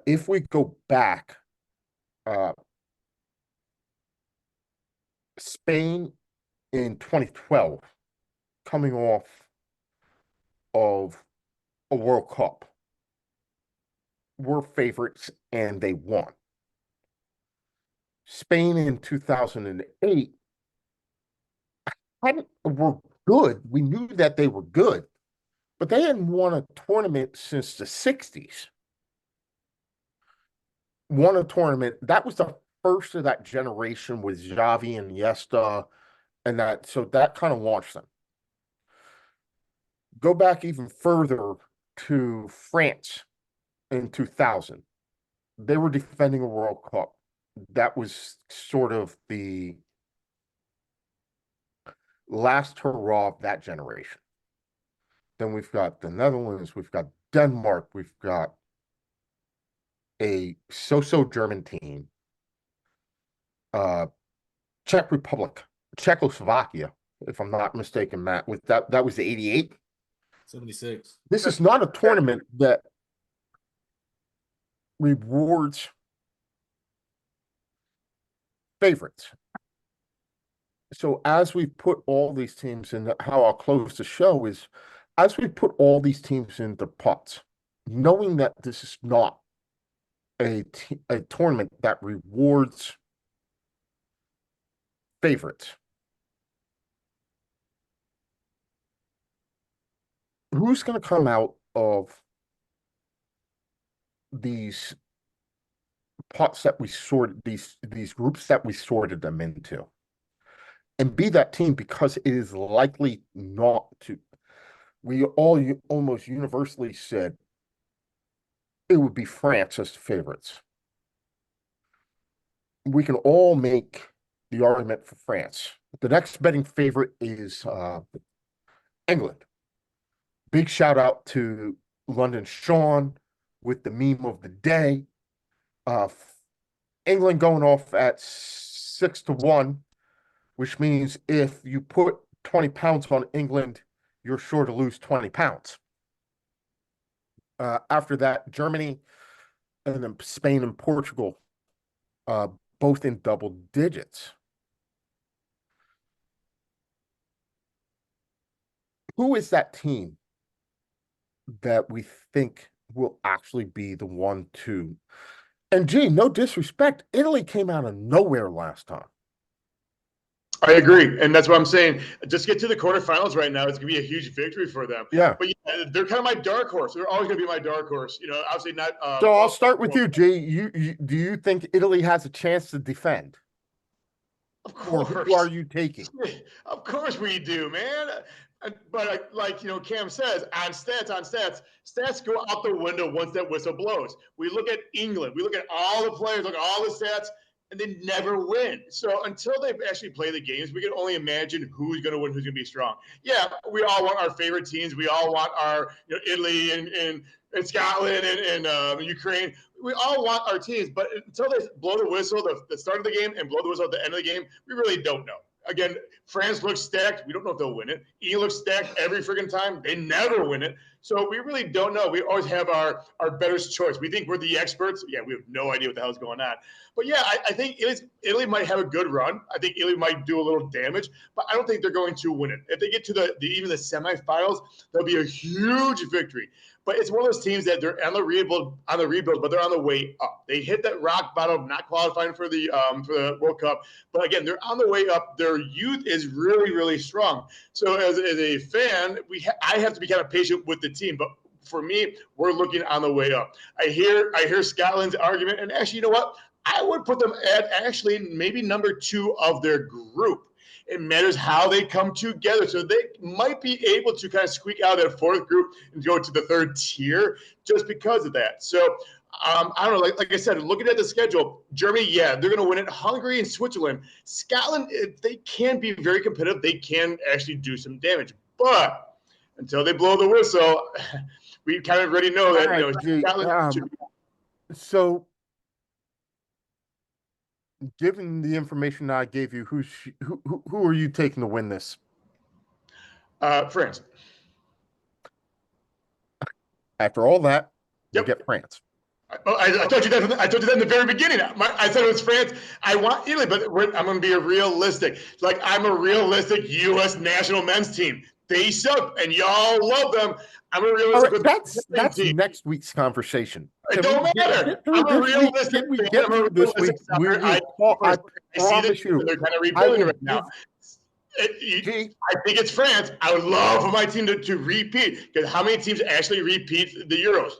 If we go back, Spain in 2012, coming off of a World Cup, were favorites and they won. Spain in 2008 were good. We knew that they were good, but they hadn't won a tournament since the 60s. Won a tournament. That was the first of that generation with Xavi and Iniesta, and so that kind of launched them. Go back even further to France in 2000. They were defending a World Cup. That was sort of the last hurrah of that generation. Then we've got the Netherlands, we've got Denmark, we've got a so-so German team, Czech Republic, Czechoslovakia, if I'm not mistaken, Matt, with that was the 88. 76. This is not a tournament that rewards favorites. So as we put all these teams in, how I'll close the show is, as we put all these teams into pots, knowing that this is not a tournament that rewards favorites. Who's going to come out of these pots that we sorted, these groups that we sorted them into, and be that team? Because it is likely not to. We all almost universally said it would be France as the favorites. We can all make the argument for France. The next betting favorite is England. Big shout out to London Sean with the meme of the day. England going off at 6-1, which means if you put 20 pounds on England, you're sure to lose 20 pounds. After that, Germany, and then Spain and Portugal, both in double digits. who is that team that we think will actually be the one to? And gee, no disrespect, Italy came out of nowhere last time. I agree, and that's what I'm saying. Just get to the quarterfinals right now. It's gonna be a huge victory for them. Yeah. But yeah, they're kind of my dark horse. They're always gonna be my dark horse. You know, obviously not. So I'll start with you, G. Do you think Italy has a chance to defend? Of Or course. who are you taking? Of course we do, man. But like Cam says, on stats go out the window once that whistle blows. We look at England, we look at all the players, look at all the stats, and they never win. So until they actually play the games, we can only imagine who's going to win, who's going to be strong. Yeah, we all want our favorite teams. We all want our Italy and Scotland and Ukraine. We all want our teams, but until they blow the whistle the start of the game and blow the whistle at the end of the game, we really don't know. Again, France looks stacked. We don't know if they'll win it. England looks stacked every freaking time. They never win it. So we really don't know. We always have our better's choice. We think we're the experts. Yeah, we have no idea what the hell's going on. But yeah, I think Italy might have a good run. I think Italy might do a little damage, but I don't think they're going to win it. If they get to even the semifinals, that'll be a huge victory. But it's one of those teams that they're on the rebuild, but they're on the way up. They hit that rock bottom, not qualifying for the World Cup. But again, they're on the way up. Their youth is really, really strong. So as a fan, I have to be kind of patient with the team. But for me, we're looking on the way up. I hear Scotland's argument, and actually, you know what? I would put them at actually maybe number 2 of their group. It matters how they come together. So they might be able to kind of squeak out that 4th group and go to the 3rd tier just because of that. So I don't know. Like I said, looking at the schedule, Germany, yeah, they're going to win it. Hungary and Switzerland. Scotland, they can be very competitive. They can actually do some damage. But until they blow the whistle, we kind of already know that. Right, Scotland. So, given the information I gave you, who are you taking to win this? France. After all that, you Yep. get France. I told you that. I told you that in the very beginning. I said it was France. I want Italy, but I'm going to be a realistic. Like I'm a realistic U.S. national men's team. They suck, and y'all love them. I'm a realistic. Right, that's next week's conversation. It don't matter. I'm a realistic. Can we get through this week? I promise you. They're kind of rebuilding right now. I think it's France. I would love for my team to repeat because how many teams actually repeat the Euros?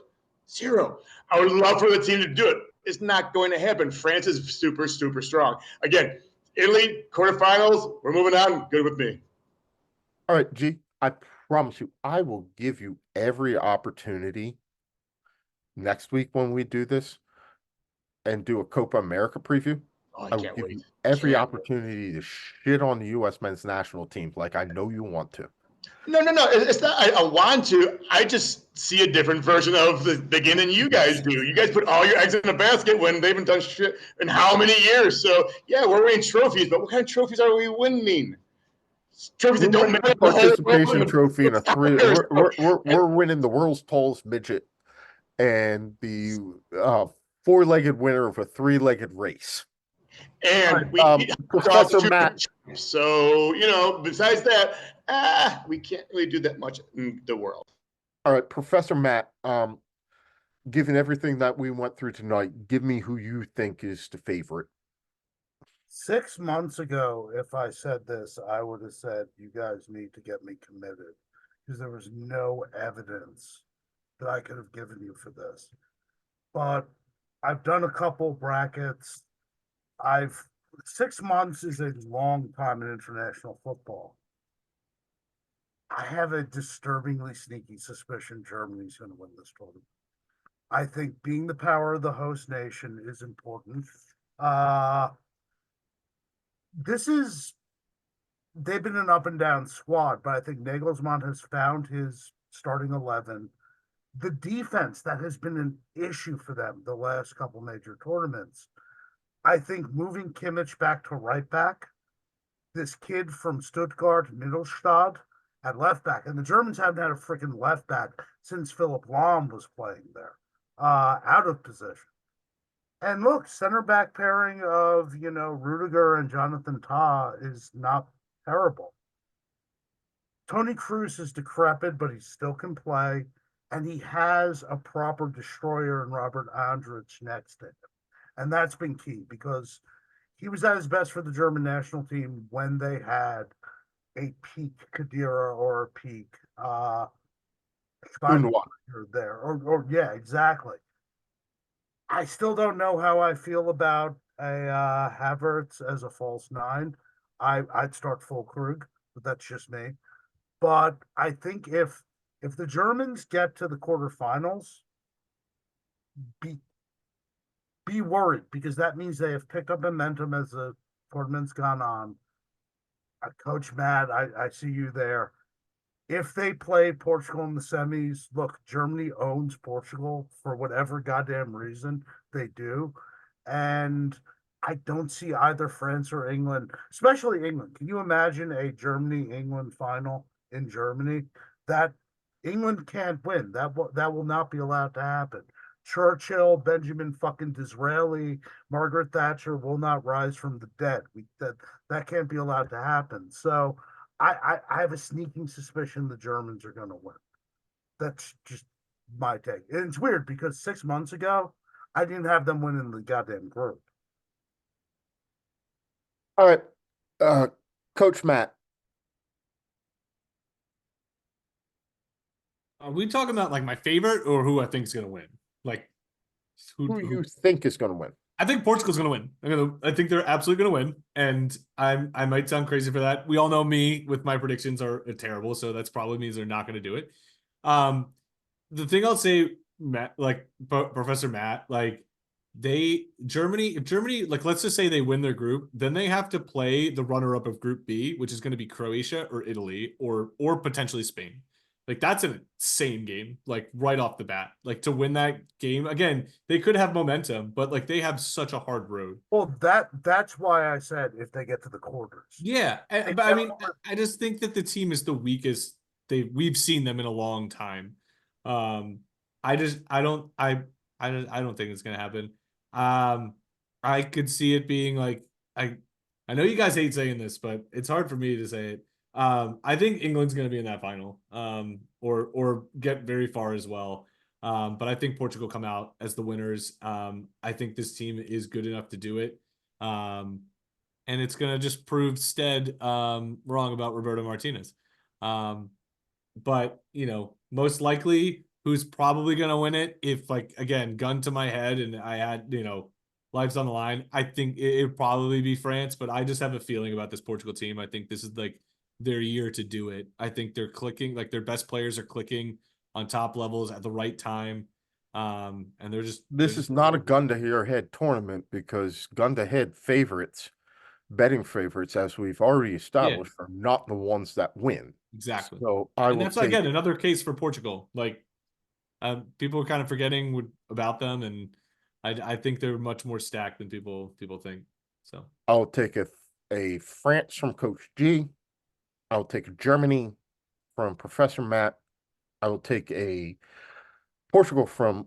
0. I would love for the team to do it. It's not going to happen. France is super, super strong. Again, Italy, quarterfinals, we're moving on. Good with me. All right, G, I promise you, I will give you every opportunity next week when we do this and do a Copa America preview. I will give you every opportunity to shit on the U.S. men's national team like I know you want to. No. It's not. I want to. I just see a different version of the game than you guys do. You guys put all your eggs in a basket when they haven't done shit in how many years. So yeah, we're winning trophies, but what kind of trophies are we winning? Trophies that don't matter. Participation trophy in a 3. We're winning the world's tallest midget and the 4-legged winner of a 3-legged race. And we Professor Matt. So besides that, we can't really do that much in the world. All right, Professor Matt. Given everything that we went through tonight, give me who you think is the favorite. 6 months ago, if I said this, I would have said, you guys need to get me committed because there was no evidence that I could have given you for this. But I've done a couple brackets. 6 months is a long time in international football. I have a disturbingly sneaky suspicion Germany's going to win this tournament. I think being the power of the host nation is important. They've been an up and down squad, but I think Nagelsmann has found his starting 11. The defense, that has been an issue for them the last couple major tournaments. I think moving Kimmich back to right back, this kid from Stuttgart, Mittelstadt, at left back, and the Germans haven't had a freaking left back since Philipp Lahm was playing there, out of position. And look, center back pairing of, Rudiger and Jonathan Tah is not terrible. Tony Cruz is decrepit, but he still can play, and he has a proper destroyer in Robert Andrich next to him, and that's been key because he was at his best for the German national team when they had a peak Kadira or a peak Unwa. there, or yeah, exactly. I still don't know how I feel about a Havertz as a false nine. I'd start Fulkrug, but that's just me. But I think if the Germans get to the quarterfinals, be be worried because that means they have picked up momentum as the tournament's gone on. Coach Matt, I see you there. If they play Portugal in the semis, look, Germany owns Portugal for whatever goddamn reason they do. And I don't see either France or England, especially England. Can you imagine a Germany England final in Germany? That England can't win. That will not be allowed to happen. Churchill, Benjamin fucking Disraeli, Margaret Thatcher will not rise from the dead. That can't be allowed to happen. So I have a sneaking suspicion the Germans are going to win. That's just my take. And it's weird because 6 months ago, I didn't have them winning the goddamn group. All right, Coach Matt. Are we talking about like my favorite or who I think is gonna win? Like Who you think is going to win? I think Portugal's gonna win. I think they're absolutely gonna win, and I might sound crazy for that. We all know me with my predictions are terrible, so that's probably means they're not gonna do it. The thing I'll say, Matt, like Professor Matt, like if Germany, like let's just say they win their group, then they have to play the runner-up of Group B, which is going to be Croatia or Italy or potentially Spain. Like that's an insane game, like right off the bat. Like to win that game, again, they could have momentum, but like they have such a hard road. Well, that's why I said if they get to the quarters. Yeah, but I mean, I just think that the team is the weakest we've seen them in a long time. Um, I don't think it's gonna happen. Um, I could see it being like I know you guys hate saying this, but it's hard for me to say it. I think England's gonna be in that final, or get very far as well. But I think Portugal come out as the winners. I think this team is good enough to do it. And it's gonna just prove Stead wrong about Roberto Martinez. But most likely, who's probably gonna win it? If like again, gun to my head, and I had lives on the line, I think it'd probably be France. But I just have a feeling about this Portugal team. I think this is like their year to do it. I think they're clicking, like their best players are clicking on top levels at the right time. And This is not a gun to your head tournament because gun to head favorites, betting favorites, as we've already established, are not the ones that win. Exactly. So and that's again another case for Portugal. Like people are kind of forgetting about them, and I think they're much more stacked than people think. So I'll take a France from Coach G. I'll take a Germany from Professor Matt. I will take a Portugal from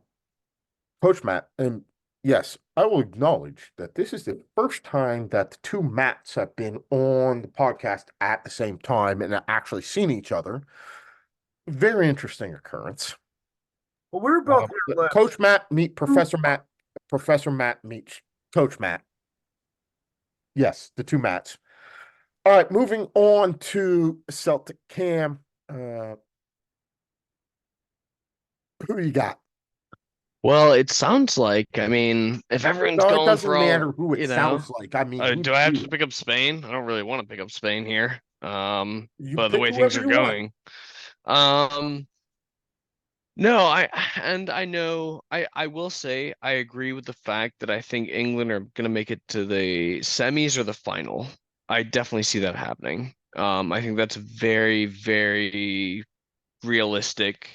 Coach Matt. And yes, I will acknowledge that this is the first time that the two Matts have been on the podcast at the same time and actually seen each other. Very interesting occurrence. Well, we're both here Coach Matt meet Professor Matt. Professor Matt meets Coach Matt. Yes, the two Matts. All right, moving on to Celtic Cam. Who you got? Well, it sounds like, I mean, if everyone's No, it going doesn't for all, matter who it sounds like. I mean, do I have to pick up Spain? I don't really want to pick up Spain here. You But the pick way things are whoever you want. going. No, I know I will say I agree with the fact that I think England are gonna make it to the semis or the final. I definitely see that happening. I think that's a very, very realistic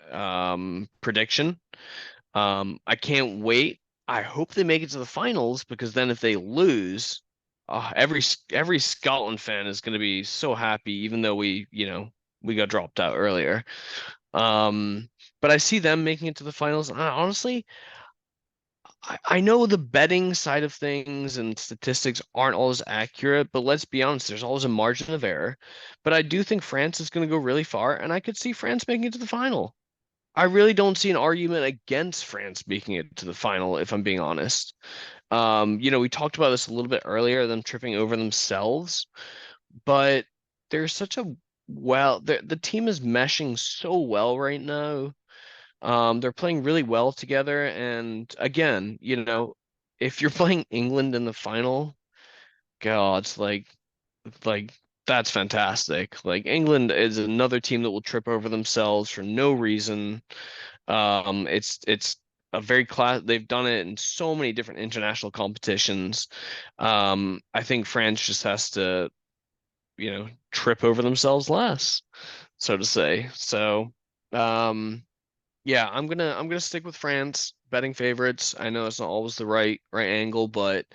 prediction. I can't wait. I hope they make it to the finals because then if they lose, every Scotland fan is going to be so happy, even though we got dropped out earlier. But I see them making it to the finals. Honestly, I know the betting side of things and statistics aren't always accurate, but let's be honest, there's always a margin of error. But I do think France is going to go really far, and I could see France making it to the final. I really don't see an argument against France making it to the final, if I'm being honest. We talked about this a little bit earlier, them tripping over themselves, but there's such a the team is meshing so well right now. They're playing really well together, and again, if you're playing England in the final, God, it's like that's fantastic. Like England is another team that will trip over themselves for no reason. It's a very class. They've done it in so many different international competitions. I think France just has to, trip over themselves less, so to say. So, yeah, I'm gonna stick with France betting favorites. I know it's not always the right angle, but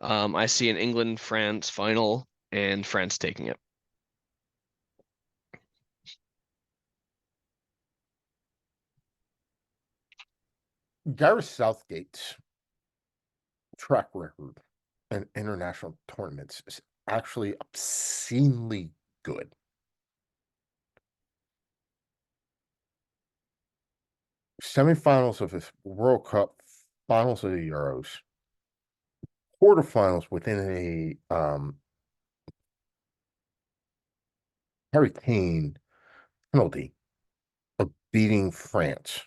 I see an England France final and France taking it. Gareth Southgate's track record in international tournaments is actually obscenely good. Semifinals of his World Cup, finals of the Euros, quarterfinals within a Harry Kane penalty of beating France.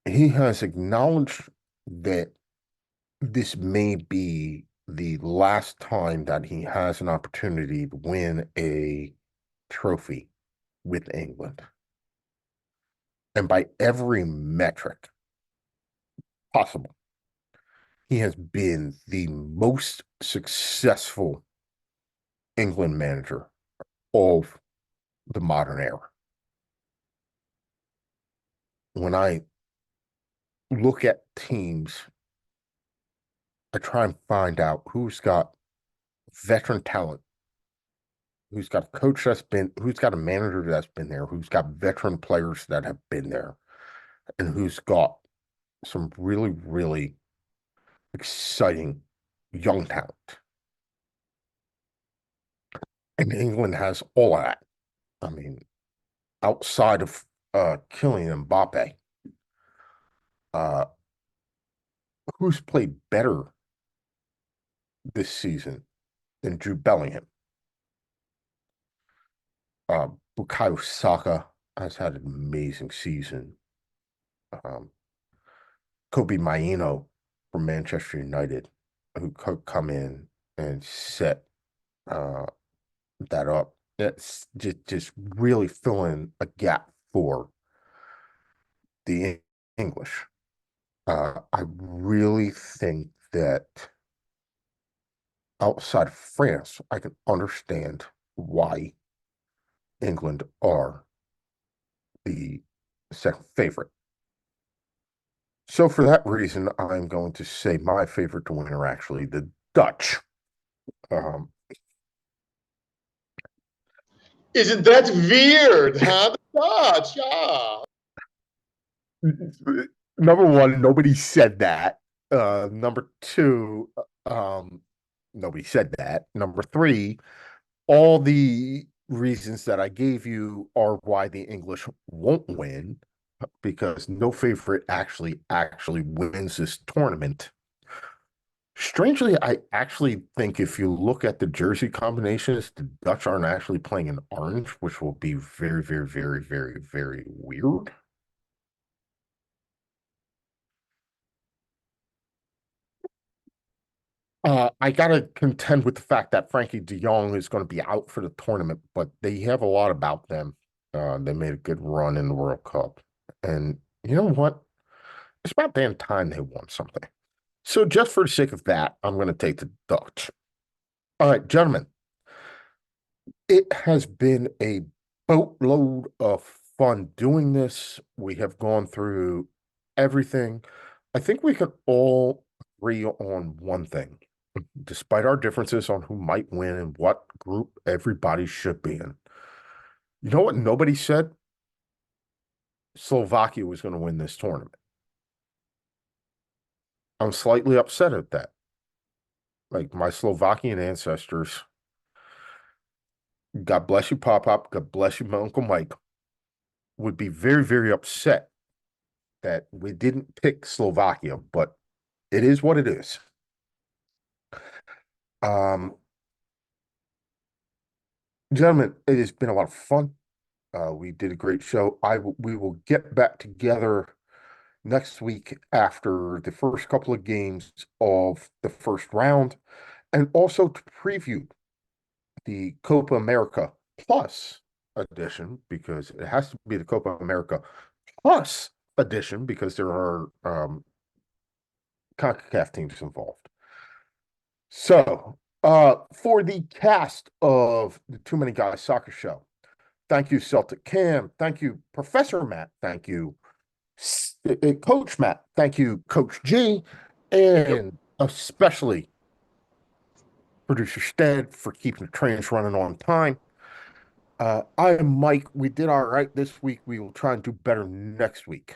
He has acknowledged that this may be the last time that he has an opportunity to win a trophy with England. And by every metric possible, he has been the most successful England manager of the modern era. When I look at teams, I try and find out who's got veteran talent, who's got a coach who's got a manager that's been there, who's got veteran players that have been there, and who's got some really, really exciting young talent. And England has all of that. I mean, outside of Kylian Mbappe, uh, who's played better this season than Jude Bellingham? Bukayo Saka has had an amazing season. Kobe Maino from Manchester United, who could come in and set uh, that up. That's just really filling a gap for the English. I really think that outside of France, I can understand why England are the second favorite. So for that reason, I'm going to say my favorite to win are actually the Dutch. Um, Isn't that weird, huh? The Dutch, yeah. Number one, nobody said that. Number two, nobody said that. Number three, all the reasons that I gave you are why the English won't win, because no favorite actually wins this tournament. Strangely, I actually think if you look at the jersey combinations, the Dutch aren't actually playing in orange, which will be very, very, very, very, very weird. I gotta contend with the fact that Frankie de Jong is going to be out for the tournament, but they have a lot about them. They made a good run in the World Cup, and you know what? It's about damn time they won something. So just for the sake of that, I'm going to take the Dutch. All right, gentlemen, it has been a boatload of fun doing this. We have gone through everything. I think we can all agree on one thing, despite our differences on who might win and what group everybody should be in. You know what nobody said? Slovakia was going to win this tournament. I'm slightly upset at that. Like my Slovakian ancestors, God bless you, Pop Pop, God bless you, my Uncle Mike, would be very, very upset that we didn't pick Slovakia, but it is what it is. Um, Gentlemen, it has been a lot of fun. We did a great show. We will get back together next week after the first couple of games of the first round, and also to preview the Copa America Plus edition, because it has to be the Copa America Plus edition because there are CONCACAF teams involved. So, for the cast of the Too Many Guys Soccer Show, thank you, Celtic Cam. Thank you, Professor Matt. Thank you, Coach Matt. Thank you, Coach G. And especially Producer Stead for keeping the trains running on time. I am Mike. We did all right this week. We will try and do better next week.